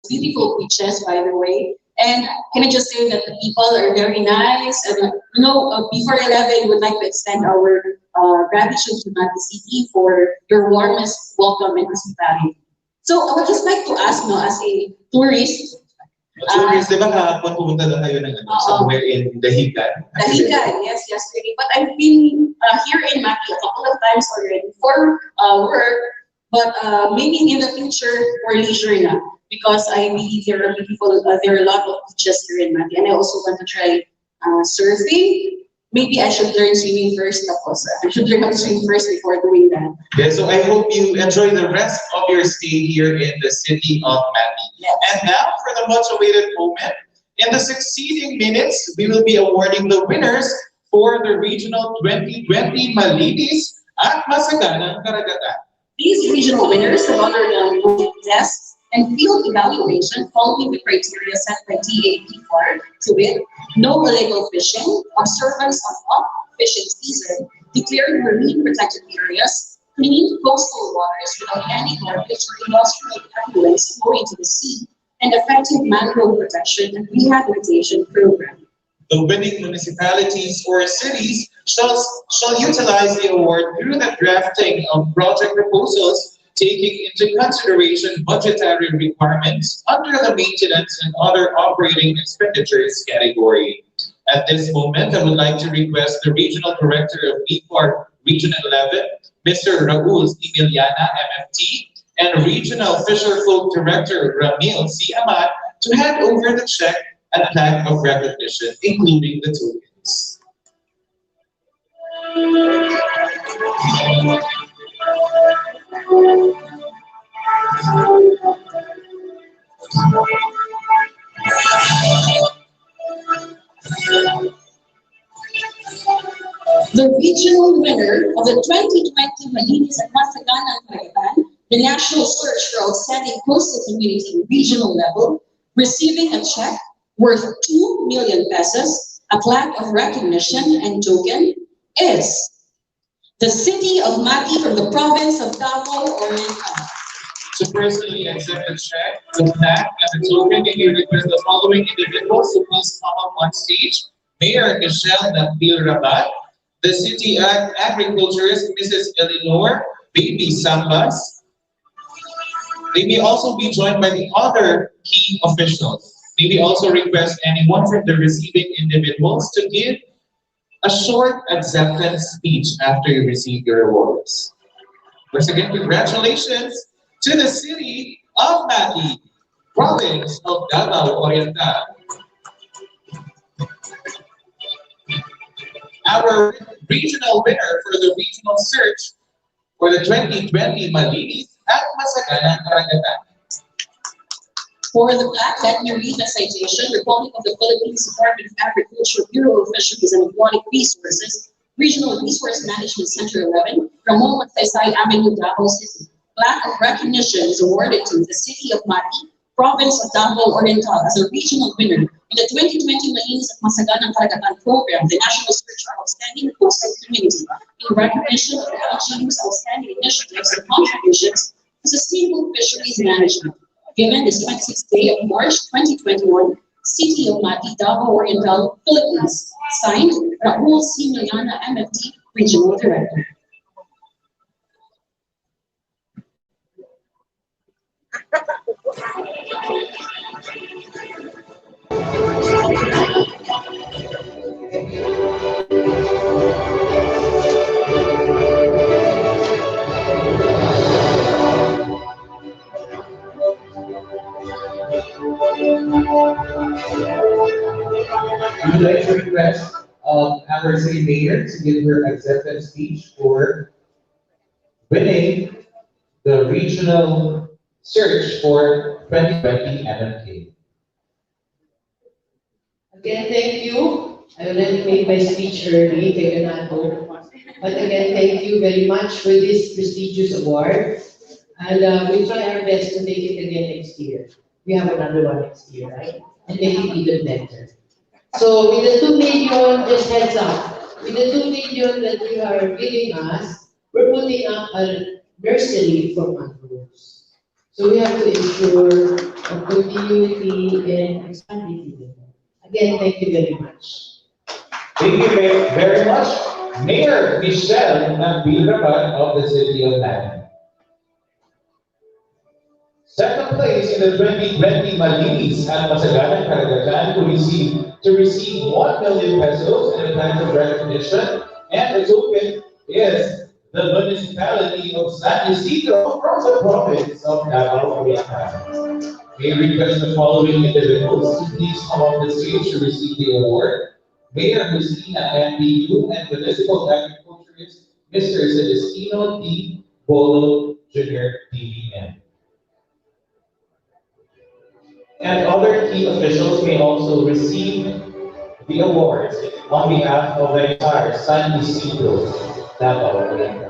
beautiful beaches, by the way. And can I just say that the people are very nice, and before 11, would like to extend our gratitude to Mati City for your warmest welcome and hospitality. So I would just like to ask, as a tourist, Tourist, di ba kahapon pumunta na kayo ng somewhere in Dahigan? Dahigan, yes, yesterday. But I've been here in Mati a couple of times already for work, but maybe in the future for leisure na. Because I believe there are a lot of beaches here in Mati, and I also want to try surfing. Maybe I should learn swimming first, tapos I should learn how to swim first before doing that. Yeah, so I hope you enjoy the rest of your stay here in the city of Mati. Yes. And now for the much awaited moment, in the succeeding minutes, we will be awarding the winners for the Regional 2020 Malinis at Masaganang Karagatan. These regional winners have undergone tests and field evaluation following the criteria set by DA-BFAR, to wit, no illegal fishing, observance of off-fishing season, declared marine protected areas, clean coastal waters without any garbage or industrial effluents flowing to the sea, and effective mangrove protection and rehabilitation program. The winning municipalities or cities shall utilize the award through the drafting of project proposals taking into consideration budgetary requirements under the maintenance and other operating expenditures category. At this moment, I would like to request the Regional Director of BFAR Region 11, Mr. Raul Emiliana, MFT, and Regional Fisher Folk Director Ramil C. Amat to hand over the check and plaque of recognition, including the tokens. The regional winner of the 2020 Malinis at Masaganang Karagatan, the national search for outstanding coastal community regional level, receiving a check worth 2 million pesos, a plaque of recognition and token, is the city of Mati from the province of Davao Oriental. To personally accept the check, the plaque, and the token, may we request the following individuals to please come up on stage. Mayor Michelle Nabil Rabat, the city agriculturist Mrs. Eleanor Baby Sambas. They may also be joined by the other key officials. May we also request anyone from the receiving individuals to give a short acceptance speech after you receive your awards. Once again, congratulations to the city of Mati, province of Davao Oriental. Our regional winner for the regional search for the 2020 Malinis at Masaganang Karagatan. For the plaque, let me read the citation. Republic of the Philippines Department of Agriculture, Bureau of Fisheries and Aquatic Resources, Regional Resource Management Center 11, Ramon Magsaysay Avenue, Davao City. Plaque of recognition is awarded to the city of Mati, province of Davao Oriental, as a regional winner in the 2020 Malinis at Masaganang Karagatan program, the National Search for Outstanding Coastal Community, in recognition of the LGU's outstanding initiatives and contributions to sustainable fisheries management. Given this 26th day of March 2021, City of Mati, Davao Oriental, Philippines. Signed, Raul C. Miliana, MFT, Regional Director. We would like to request our city mayor to give her acceptance speech for winning the regional search for 2020 MMK. Again, thank you. I already made my speech early, kay Renato. But again, thank you very much for this prestigious award. And we'll try our best to make it again next year. We have another one next year, right? And make it even better. So with the 2 million, just heads up, with the 2 million that you are giving us, we're putting up a nursery for mangroves. So we have to ensure a continuity and expanding. Again, thank you very much. Thank you very much, Mayor Michelle Nagbilaban of the City of Manila. Second place in the 2020 Malinis at Masaganang Karagatan to receive 1 million pesos in advance of recognition, and the token is the municipality of San Isidro from the province of Davao, Vietnam. May request the following individuals to please come on the stage to receive the award. Mayor Christina MBU and Municipal Agriculturist Mr. Celestino D. Bolo Jr. DBM. And other key officials may also receive the awards on behalf of the entire San Isidro Davao Vietnam.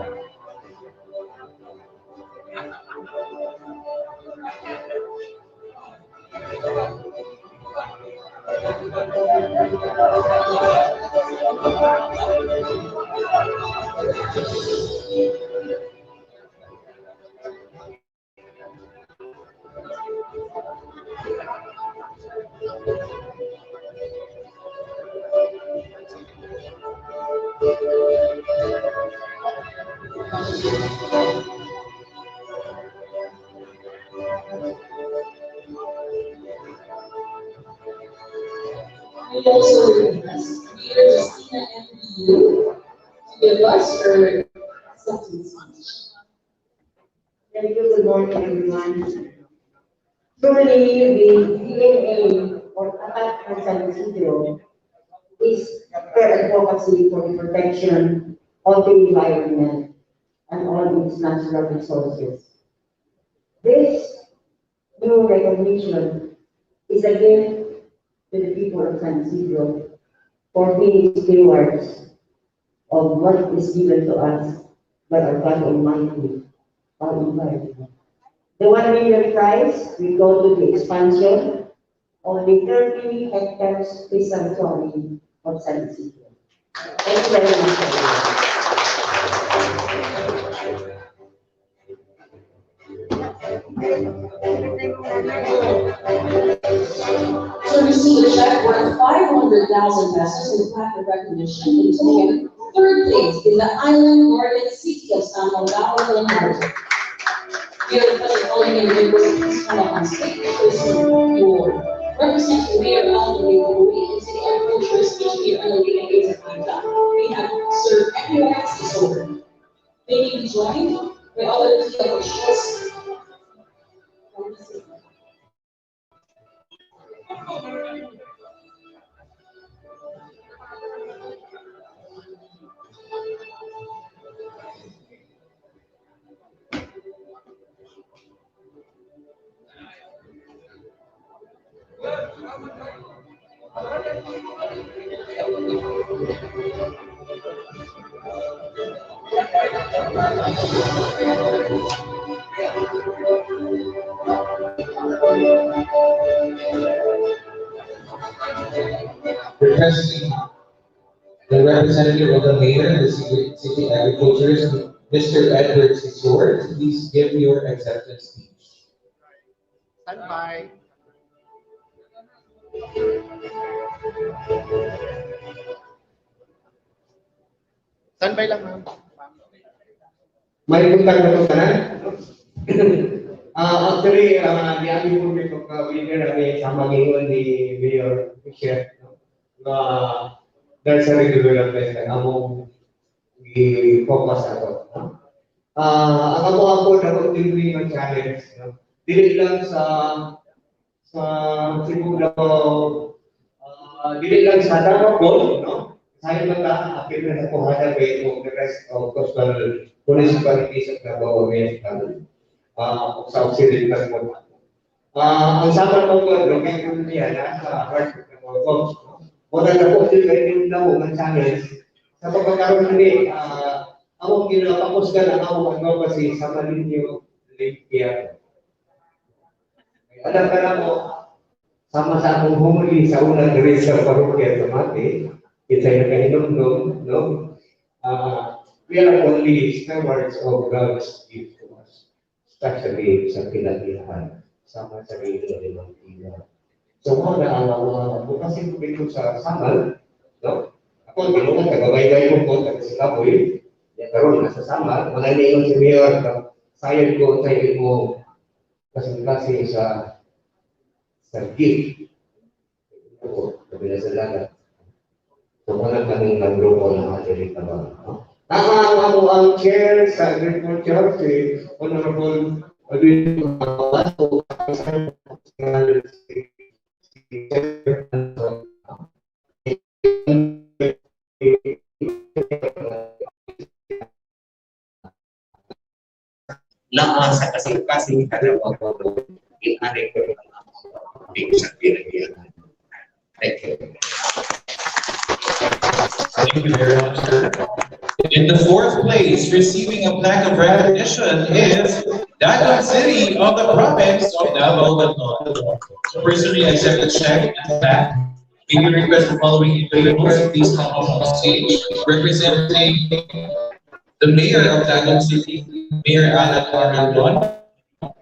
We also request Mayor Justina MBU to give us her acceptance speech. Thank you, good morning, everyone. Truly, the DNA or AQUATIC ng San Isidro is fair advocacy for the protection of the environment and all its natural resources. This new recognition is a gift to the people of San Isidro for being stewards of what is given to us by our God Almighty, our environment. The 1 million prize will go to the expansion of the 30 hectares fish sanctuary of San Isidro. Thank you very much, everyone. To receive a check worth 500,000 pesos in plaque of recognition and taken third place in the island northern city of San Salvador, Illinois. We are requesting calling individuals to come up on stage to receive the award. Representing Mayor Alvin Louis and City Agriculture Especially Early and Aids of Conduct, we have Sir Equinox Sword. They may be joined by other key officials from the city. Requesting the representative of the mayor, the city agriculturist, Mr. Edward Sisor, to please give your acceptance speech. Stand by. Stand by lang, ma'am. May buntag na ito tanan. Actually, di aming publiko ka-winner ang sama ngayon ni Mayor Fisher na dahil sa development na among i-focus ako. Ang ako na continuing ang challenge. Dili lang sa siguro dili lang sa Davao, no? Saya mata apil na ako hada ba yung the rest of coastal municipalities of Davao Vietnam. Sa Occidental mo. Ang sama mo ko, looking ko niya na sa heart ng mga folks. Muna na po sila yung namo ng challenge. Sa pagkakaroon nili, ako kinapapos ka na ako ano kasi sa malinyo Olympia. Alam ka na mo, sama sa akong humuli sa unang diri sa parokya sa Mati, kita yung kainom, no? We are only stewards of God's gift to us. sa pinagbihan, sama sa radio ng Montilla. So, mga ang advocacy dito sa Samal, no? Ako, ganoon, tagabaybay mo po, taga si Kapoy, karoon nasa Samal, mga naingon si Mayor, sayang ko, sayang mo, kasi sa gift. Oo, kabila sa lagat. So, mga kaming nagrupo ng atin ito ba, no? Ang chair sa agriculture, si Honorable Alvin Mawato, na sa kasing-kasing kalabaw in-aring ko sa pinagyan. Thank you. Thank you very much, sir. In the fourth place, receiving a plaque of recognition is Dagon City of the province of Davao Baton. Personally, I accept the check and plaque. We will request the following individuals to please come up on stage, representing the mayor of Dagon City, Mayor Alan Araldon,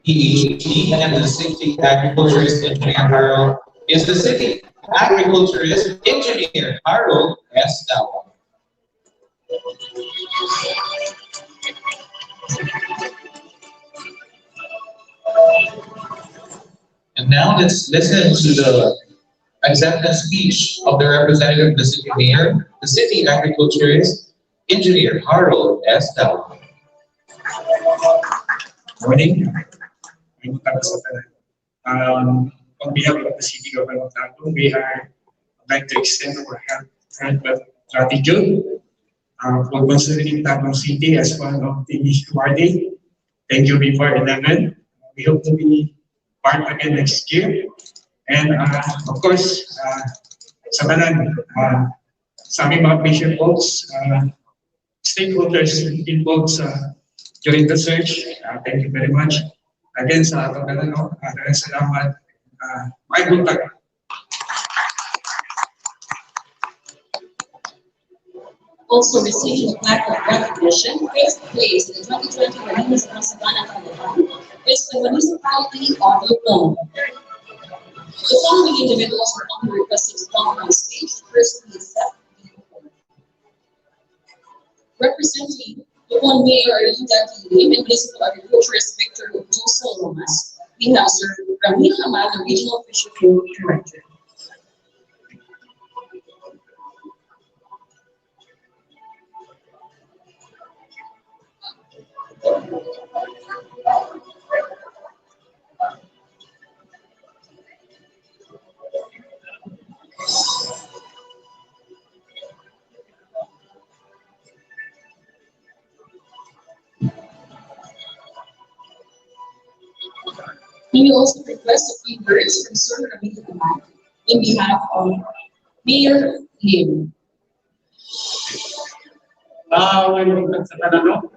PhD, and the city agriculturist engineer Harold is the city agriculturist engineer Harold S. Dawang. And now let's listen to the acceptance speech of the representative of the city mayor, the city agriculturist engineer Harold S. Dawang. Morning. On behalf of the city government of Davao, we would like to extend our heartfelt gratitude for considering Davao City as one of the awardee. Thank you, BFAR 11. We hope to be part again next year. And of course, sa kanan, sa aming mga patient folks, stakeholders involved during the search, thank you very much. Again, sa atong salamat. May buntag. Also receiving a plaque of recognition, first place in the 2020 MALINIS MASAGANANG is the municipality of Luzon. The following individuals are humbly requested to come on stage to personally accept the award. Representing Luzon Mayor Arlinda Kilim and Municipal Agriculturist Victor Jose Lomas, we have Sir Ramil Hamad, the Regional Fisheries Director. We will also request a few words from Sir Ramil Hamad in behalf of Mayor Lim. Welcome sa Tanano,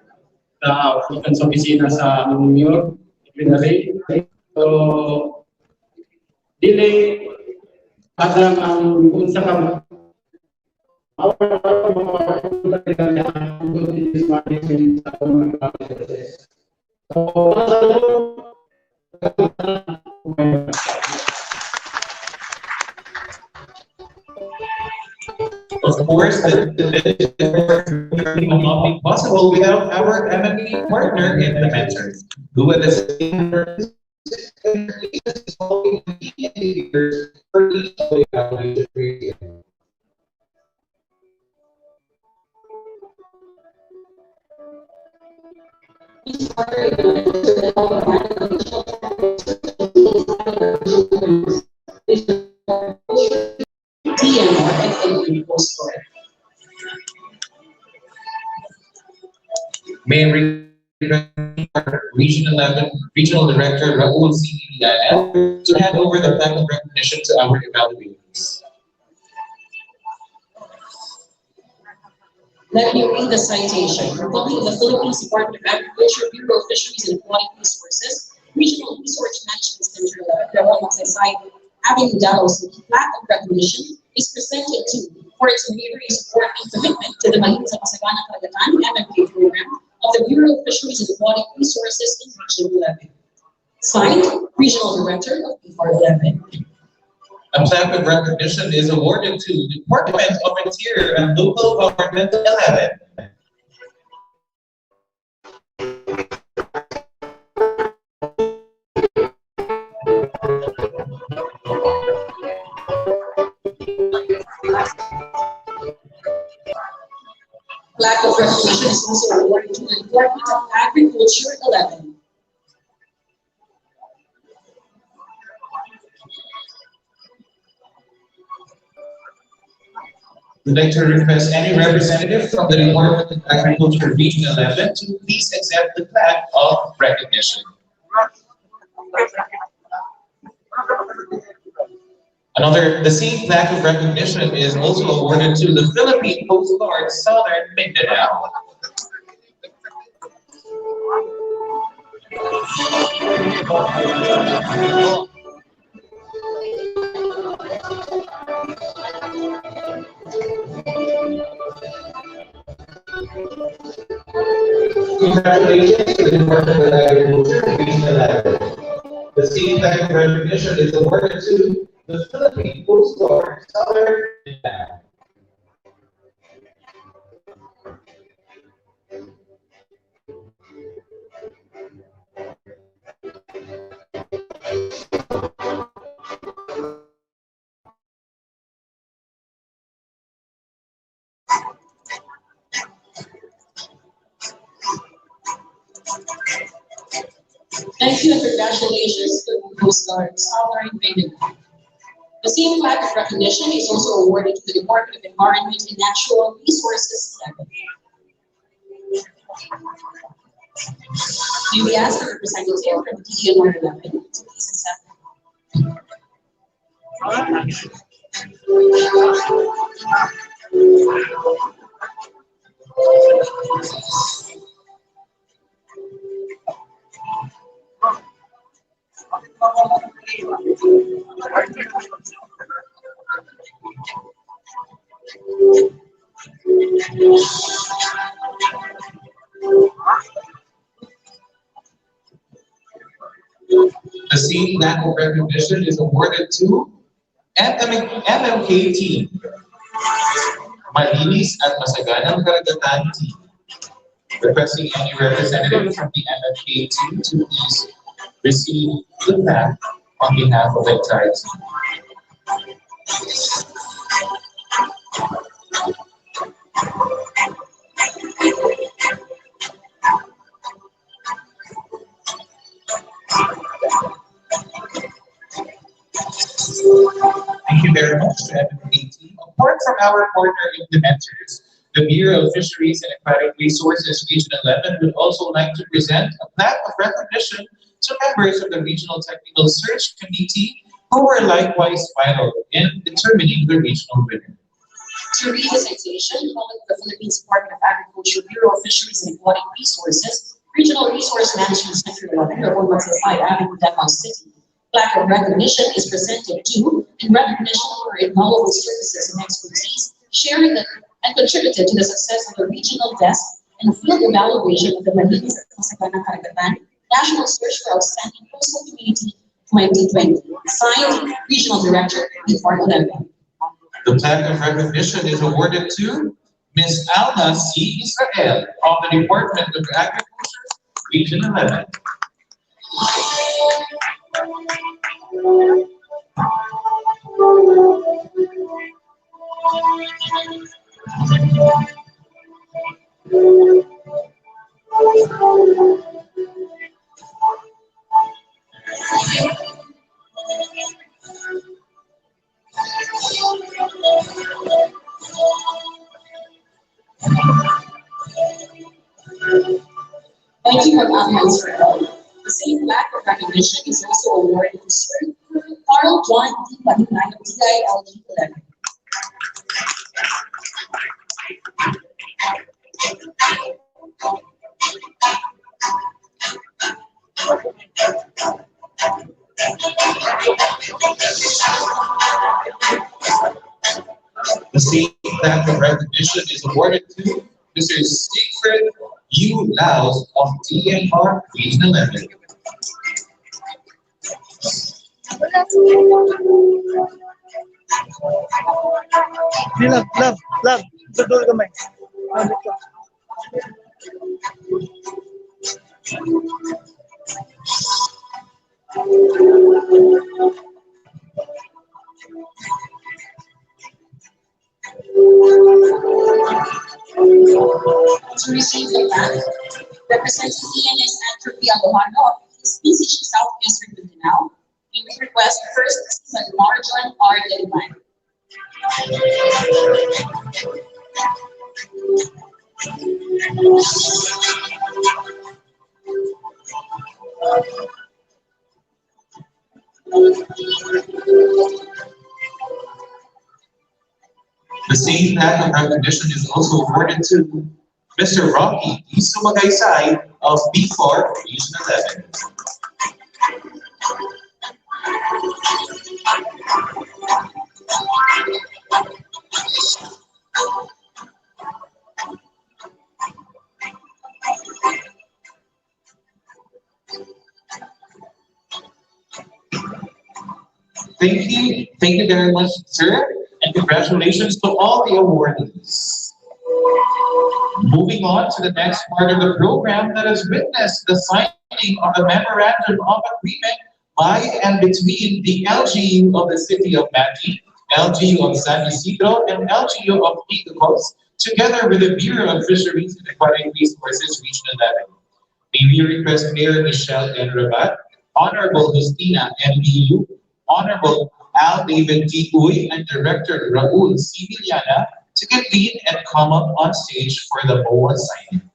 welcome sa opisina sa Mayor Lim. So, dili lang ang unsa ka Of course, the will not be possible without our M&A partner in the mentor, who at the same time for each May Regional Director Raul CDDIL to hand over the plaque of recognition to our evaluators. Let me read the citation. Republic of the Philippines Department of Agriculture, Bureau of Fisheries and Aquatic Resources, Regional Resource Management Center, Avenue Davao City, plaque of recognition is presented to for its unwavering support and commitment to the MALINIS Masaganang Karagatan MMK program of the the Bureau of Fisheries and Aquatic Resources in Region 11. Signed, Regional Director of BFAR 11. A plaque of recognition is awarded to the Department of Interior and Local Government 11. Plaque of recognition is also awarded to the Department of Agriculture 11. We'd like to request any representative from the Department of Agriculture Region 11 to please accept the plaque of recognition. The same plaque of recognition is also awarded to the Philippine Coast Guard Southern Mindanao. Congratulations to the Department of Agriculture Region 11. The same plaque of recognition is awarded to the Philippine Coast Guard Southern Mindanao. Thank you and congratulations to the Coast Guard Southern Mindanao. The same plaque of recognition is also awarded to the Department of Environment and Natural Resources 11. You may ask the representative from DA-BFAR 11 to please accept. The same plaque of recognition is awarded to MMK team, Malinis at Masaganang Karagatan team. Requesting any representative from the MMK team to please receive the plaque on behalf of the entire team. Thank you very much to MMK team. Apart from our partner implementers, the Bureau of Fisheries and Aquatic Resources Region 11 would also like to present a plaque of recognition to members of the Regional Technical Search Committee who were likewise vital in determining the regional winner. To read the citation, following the Philippines Department of Agriculture, Bureau of Fisheries and Aquatic Resources, Regional Resource Management Center 11, or 165 Avenue, Davao City. Plaque of recognition is presented to, in recognition for invaluable services and expertise, sharing and contributed to the success of the regional desk and field evaluation of the MALINIS at Masaganang Karagatan National Search for Outstanding Coastal Community 2020. Signed, Regional Director, BFAR 11. The plaque of recognition is awarded to Ms. Alna C. Israel of the Department of Agriculture, Region 11. Thank you, Alna Israel. The same plaque of recognition is also awarded to Sir Carl John D. Palinay of DILG 11. The same plaque of recognition is awarded to Mr. Siegfried new laos of DA-BFAR Regional Level. Love, dudol kamay. To receive the plaque, representing ENS Entropy Alohano of PCC Southwestern Mindanao, we will request first Seaman Marjon R. Deliman. The same plaque of recognition is also awarded to Mr. Rocky Isumagaysay of B4 Regional 11. Thank you very much, sir, and congratulations to all the awardees. Moving on to the next part of the program, let us witness the signing of the Memorandum of Agreement by and between the LGU of the City of Mati, LGU of San Isidro, and LGU of Tigos, together with the Bureau of Fisheries and Aquatic Resources Regional 11. May we request Mayor Michelle N. Rabat, Honorable Justina M. Liu, Honorable Al David T. Uy, and Director Raul C. Villana to convene and come up on stage for the MOA signing.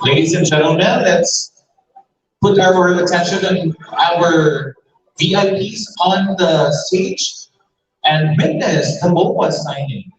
Ladies and gentlemen, let's put our attention on our VIPs on the stage and witness the MOA signing.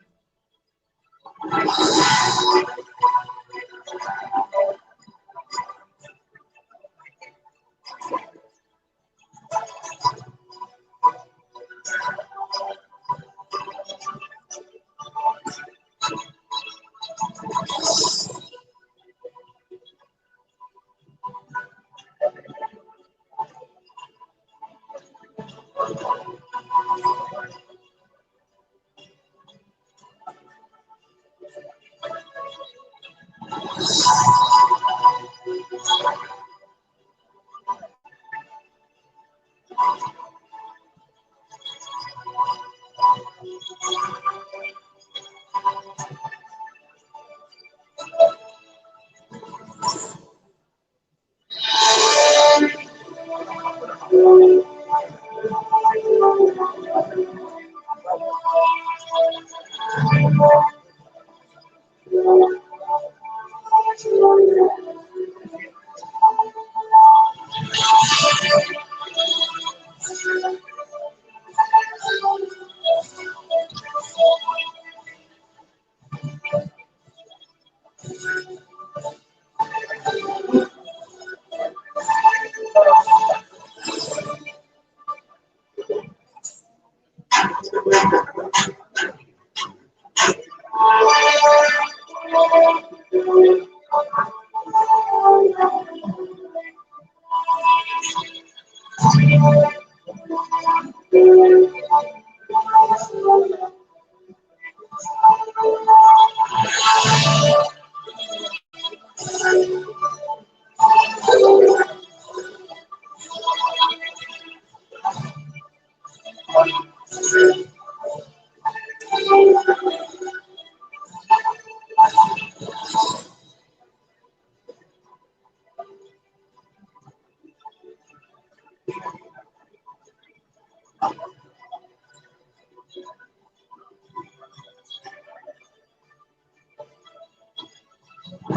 You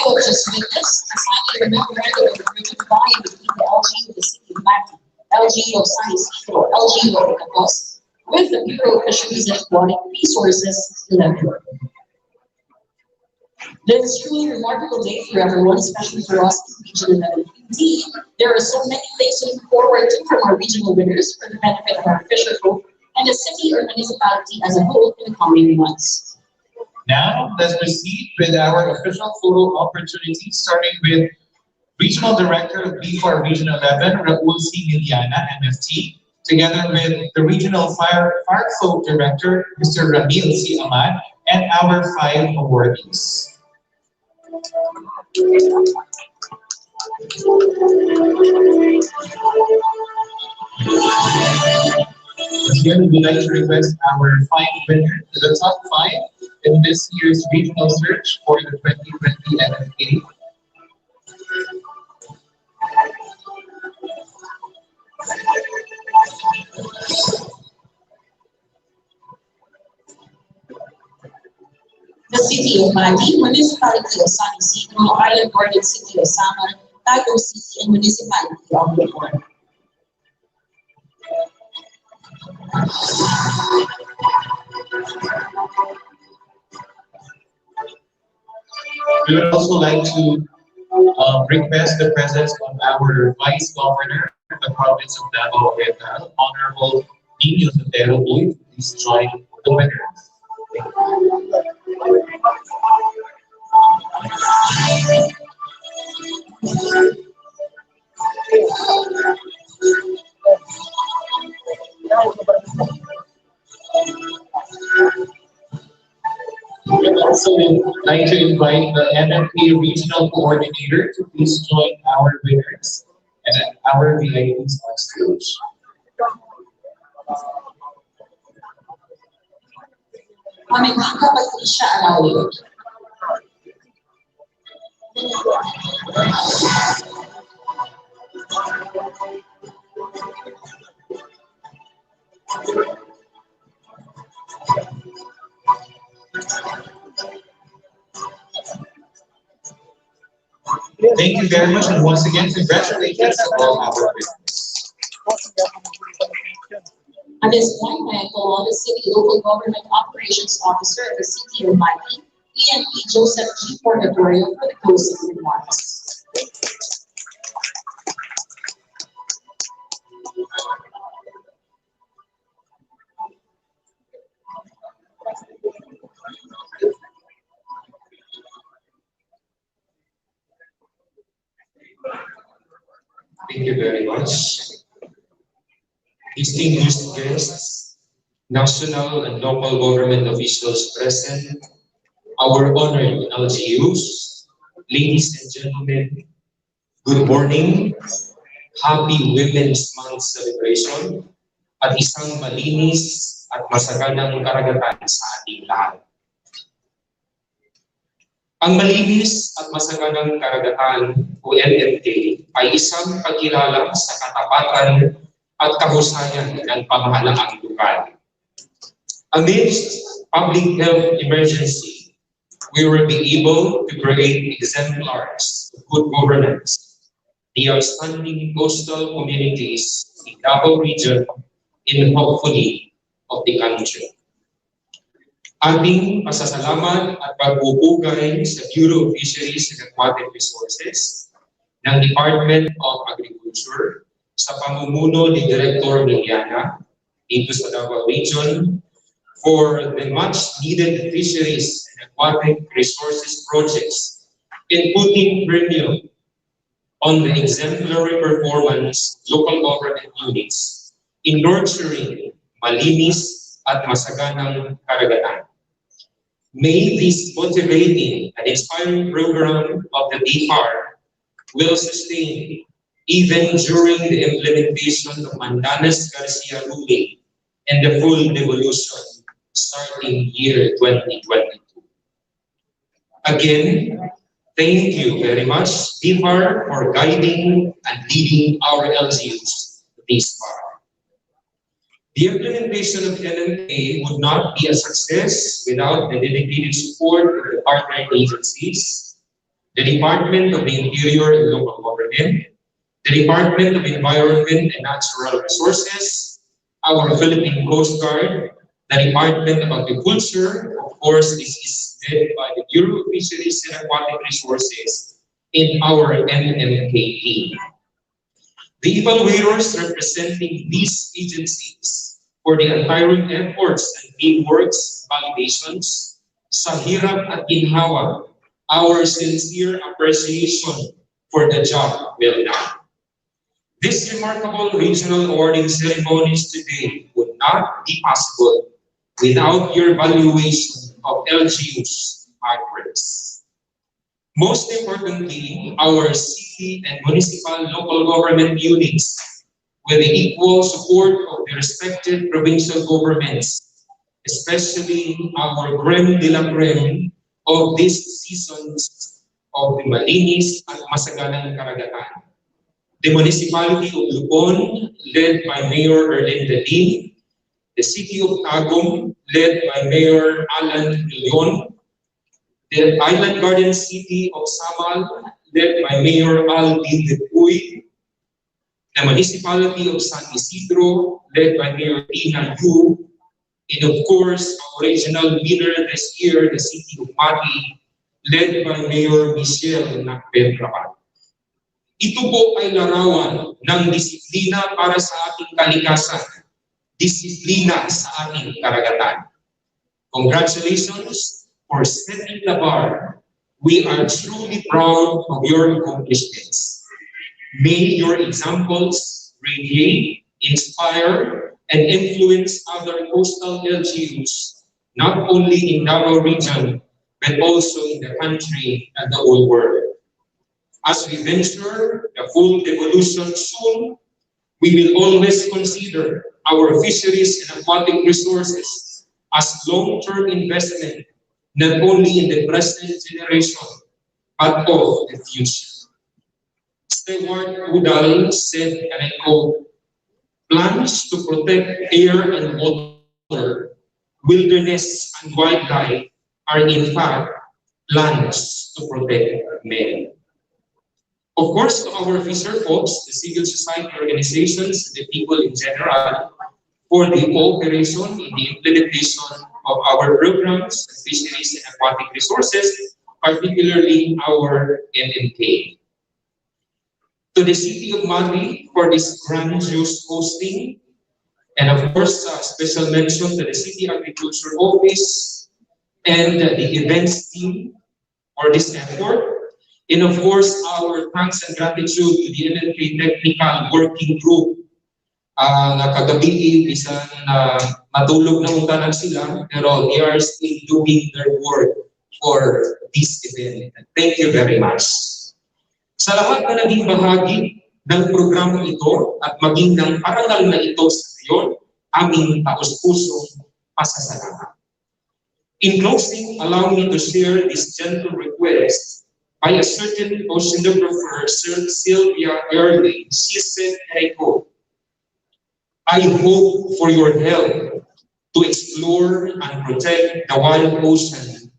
have just witnessed the signing memorandum of agreement by and between the LG of the City of Mati, LG of San Isidro, LG of Capos, with the Bureau of Fisheries and Aquatic Resources, Lebanon. This is truly a remarkable day for everyone, especially for us in Region 11. Indeed, there are so many things to look forward to from our regional winners for the benefit of our fisher folk and the city or municipality as a whole in the coming months. Now, let's proceed with our official photo opportunity, starting with Regional Director of B4 Region 11, Raul C. Miliana, MFT, together with the Regional Fire Folk Director, Mr. Ramil C. Ahmad, and our 5 awardees. Again, we'd like to request our 5 winners to the top 5 in this year's regional search for the 2020 NFA. The City of Mati, Municipality of San Isidro, Island Border City of Samar, Tago City, and Municipality of Bicol. We would also like to request the presence of our Vice Governor of the province of Davao Oriental, Honorable Nino Sotero Uy. Please join the winners. We would also like to invite the NFA Regional Coordinator to please join our winners and our VIPs on stage. Mamimangka Patricia Arawi. Thank you very much, and once again, congratulations to all our winners. At this point, I call on the City Local Government Operations Officer of the City of Mati, ENP Joseph G. Portatorio for the closing remarks. Thank you very much. Distinguished guests, national and local government officials present, our honored LGUs, ladies and gentlemen, good morning. Happy Women's Month celebration at isang malinis at masaganang karagatan sa ating lahat. Ang malinis at masaganang karagatan o MMK ay isang pagkilala sa katapatan at kahusayan ng pamahalaang lugar. Amidst public health emergency, we will be able to create exemplars of good governance, the outstanding coastal communities in Davao region, and hopefully of the country. Ating pasasalamat at pagpupugay sa Bureau of Fisheries and Aquatic Resources ng Department of Agriculture sa pamumuno ni Director Miliana dito sa Davao Region for the much-needed fisheries and aquatic resources projects in putting premium on the exemplary performance of local government units in nurturing malinis at masaganang karagatan. May this motivating and inspiring program of the DA-BFAR will sustain even during the implementation of Mandanas Garcia ruling and the full devolution starting year 2022. Again, thank you very much, DA-BFAR, for guiding and leading our LGUs this far. The implementation of NMA would not be a success without the dedicated support of the partner agencies, the Department of the Interior and Local Government, the Department of Environment and Natural Resources, our Philippine Coast Guard, the Department of Agriculture, of course, this is led by the Bureau of Fisheries and Aquatic Resources in our NMK team. The evaluators representing these agencies for the untiring efforts and teamworks, validations, sa hirap at ginhawa, our sincere appreciation for the job well done. This remarkable regional awarding ceremonies today would not be possible without your valuation of LGU's progress. Most importantly, our city and municipal local government units with the equal support of the respective provincial governments, especially our creme de la creme of these seasons of the Malinis at Masaganang Karagatan. The municipality of Lupon, led by Mayor Erlinda Lee, the city of Tagum, led by Mayor Alan Leon, the island garden city of Samal, led by Mayor Aldi Depuy, the municipality of San Isidro, led by Mayor Tina Yu, and of course, our regional leader this year, the city of Mati, led by Mayor Michelle Nakpedrapan. Ito po ay larawan ng disiplina para sa ating kalikasan, disiplina sa ating karagatan. Congratulations for setting the bar. We are truly proud of your accomplishments. May your examples radiate, inspire, and influence other coastal LGUs, not only in Davao region, but also in the country and the whole world. As we venture the full devolution soon, we will always consider our fisheries and aquatic resources as long-term investment, not only in the present generation, but of the future. Stewart Udall said, and I quote, "Plans to protect air and water, wilderness and wildlife are in fact plans to protect men." Of course, to our fisher folks, the civil society organizations, the people in general, for the cooperation in the implementation of our programs, fisheries and aquatic resources, particularly our MMK. To the City of Mali for this grandiose hosting, and of course, special mention to the City Agriculture Office and the events team for this effort. And of course, our thanks and gratitude to the MMK Technical Working Group. Kagabi, bisan matulog na utanan sila, pero they are still doing their work for this event. Thank you very much. Sa lahat na naging bahagi ng programa ito at maging ng parangal na ito sa ngayon, aming taos-pusong pasasalamat. In closing, allow me to share this gentle request by a certain oceanographer, Sylvia Early. She said, and I quote, "I hope for your help to explore and protect the wild ocean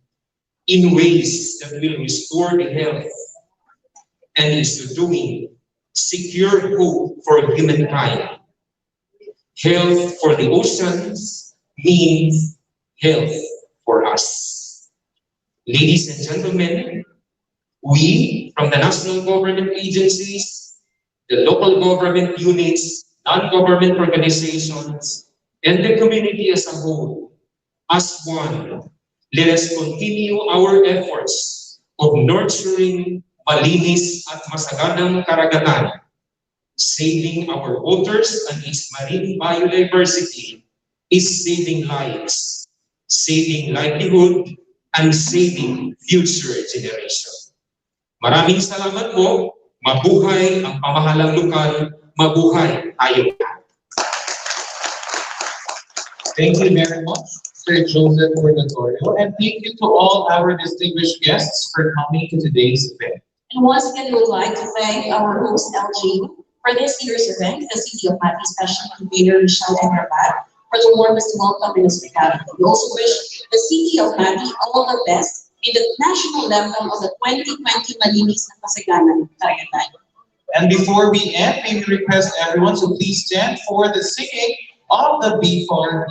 in ways that will restore the health and in so doing, secure hope for humankind. Health for the oceans means health for us." Ladies and gentlemen, we from the national government agencies, the local government units, non-government organizations, and the community as a whole, as one, let us continue our efforts of nurturing malinis at masaganang karagatan, saving our waters and its marine biodiversity is saving lives, saving livelihood, and saving future generations. Maraming salamat po. Mabuhay ang pamahalang lokal. Mabuhay tayo. Thank you very much, Sir Joseph Orgatorio, and thank you to all our distinguished guests for coming to today's event. And once again, we would like to thank our host, LG, for this year's event, the City of Mati Special Convener, Michelle Enderbat, for the warmest welcome in hospitality. We also wish the City of Mati all the best in the national level of the 2020 Malinis at Masaganang Karagatan. And before we end, may we request everyone to please stand for the singing of the BFAR.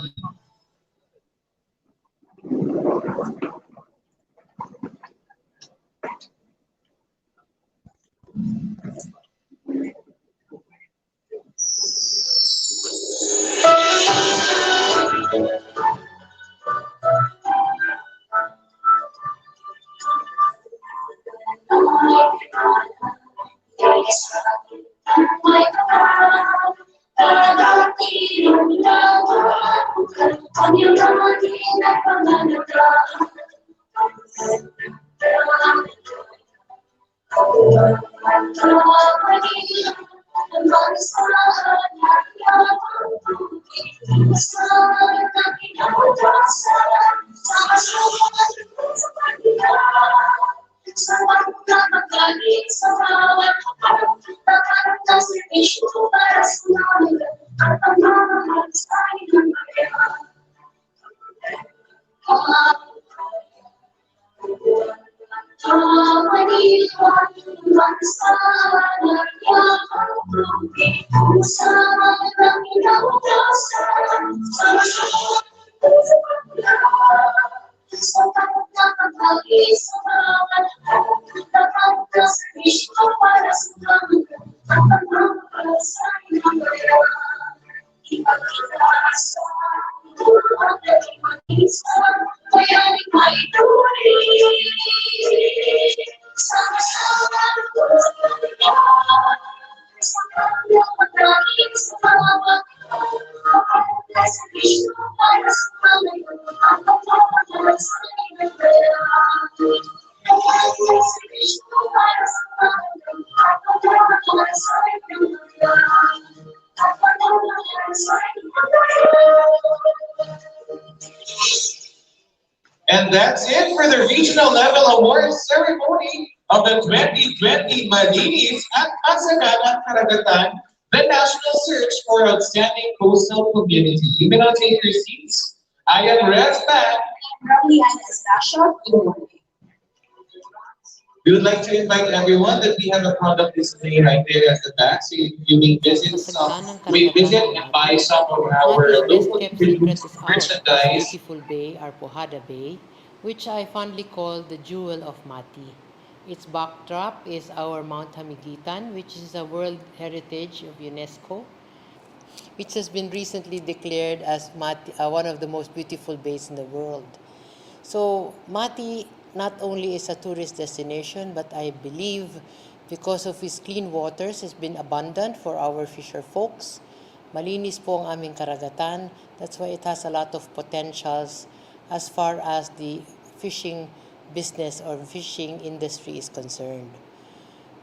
And that's it for the regional level award ceremony of the 2020 Malinis at Masaganang Karagatan, the national search for outstanding coastal community. You may now take your seats. I am Rez Pan. Probably Anastasia. We would like to invite everyone that we have a product display right there at the back. So if you may visit and buy some of Mati's our best locally kept secret produced is out. Its merchandise. beautiful bay, our Pohada Bay, which I fondly call the jewel of Mati. Its backdrop is our Mount Hamigitan, which is a World Heritage of UNESCO, which has been recently declared as one of the most beautiful bays in the world. So Mati not only is a tourist destination, but I believe because of its clean waters, it's been abundant for our fisher folks. Malinis po ang aming karagatan. That's why it has a lot of potentials as far as the fishing business or fishing industry is concerned.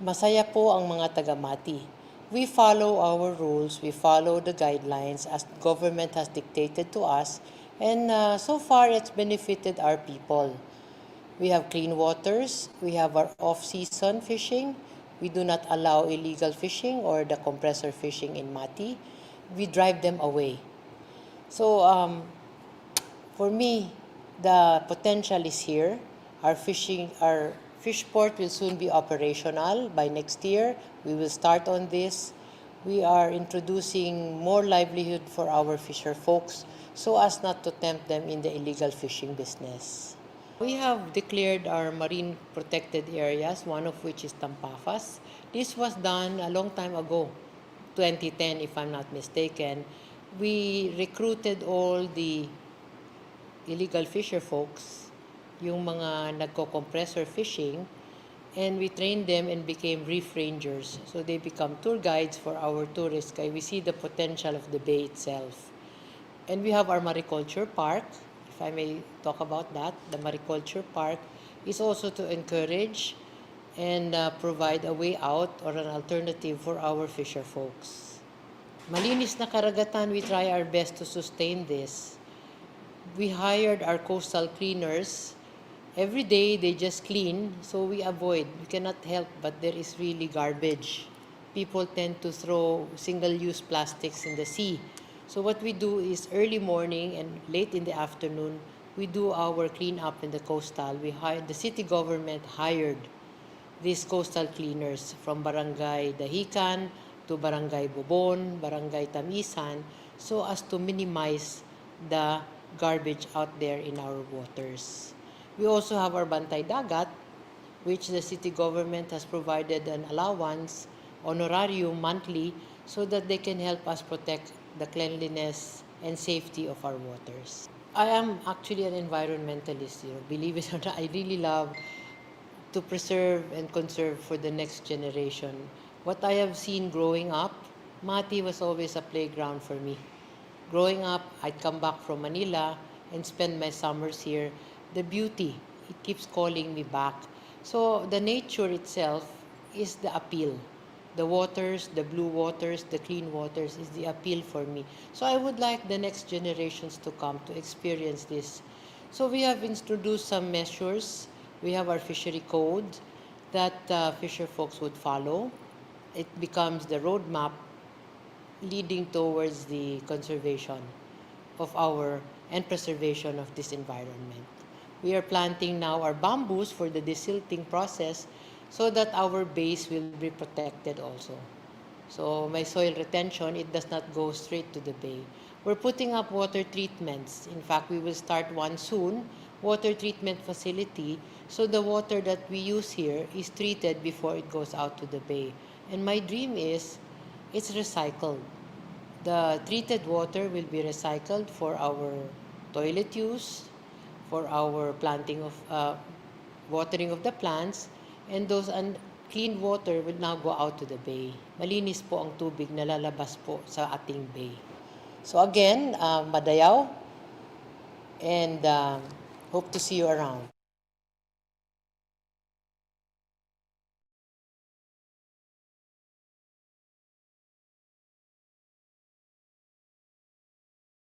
Masaya po ang mga taga-Mati. We follow our rules, we follow the guidelines as government has dictated to us, and so far it's benefited our people. We have clean waters, we have our off-season fishing, we do not allow illegal fishing or the compressor fishing in Mati. We drive them away. So for me, the potential is here. Our fish port will soon be operational by next year. We will start on this. We are introducing more livelihood for our fisher folks so as not to tempt them in the illegal fishing business. We have declared our marine protected areas, one of which is Tampafas. This was done a long time ago, 2010 if I'm not mistaken. We recruited all the illegal fisher folks, yung mga nagko-compressor fishing, and we trained them and became reef rangers. So they become tour guides for our tourists kaya we see the potential of the bay itself. And we have our mariculture park, if I may talk about that. The mariculture park is also to encourage and provide a way out or an alternative for our fisher folks. Malinis na karagatan, we try our best to sustain this. We hired our coastal cleaners. Every day they just clean, so we avoid. We cannot help, but there is really garbage. People tend to throw single-use plastics in the sea. So what we do is early morning and late in the afternoon, we do our cleanup in the coastal. The city government hired these coastal cleaners from Barangay Dahican to Barangay Bobon, Barangay Tamisan, so as to minimize the garbage out there in our waters. We also have our Bantay Dagat, which the city government has provided an allowance, honorarium monthly, so that they can help us protect the cleanliness and safety of our waters. I am actually an environmentalist, believe it or not. I really love to preserve and conserve for the next generation. What I have seen growing up, Mati was always a playground for me. Growing up, I'd come back from Manila and spend my summers here. The beauty, it keeps calling me back. So the nature itself is the appeal. The waters, the blue waters, the clean waters is the appeal for me. So I would like the next generations to come to experience this. So we have introduced some measures. We have our fishery code that fisher folks would follow. It becomes the roadmap leading towards the conservation of our and preservation of this environment. We are planting now our bamboos for the desilting process so that our base will be protected also. So my soil retention, it does not go straight to the bay. We're putting up water treatments. In fact, we will start one soon, water treatment facility, so the water that we use here is treated before it goes out to the bay. And my dream is it's recycled. The treated water will be recycled for our toilet use, for our planting of watering of the plants, and those clean water will now go out to the bay. Malinis po ang tubig na lalabas po sa ating bay. So again, madayaw, and hope to see you around.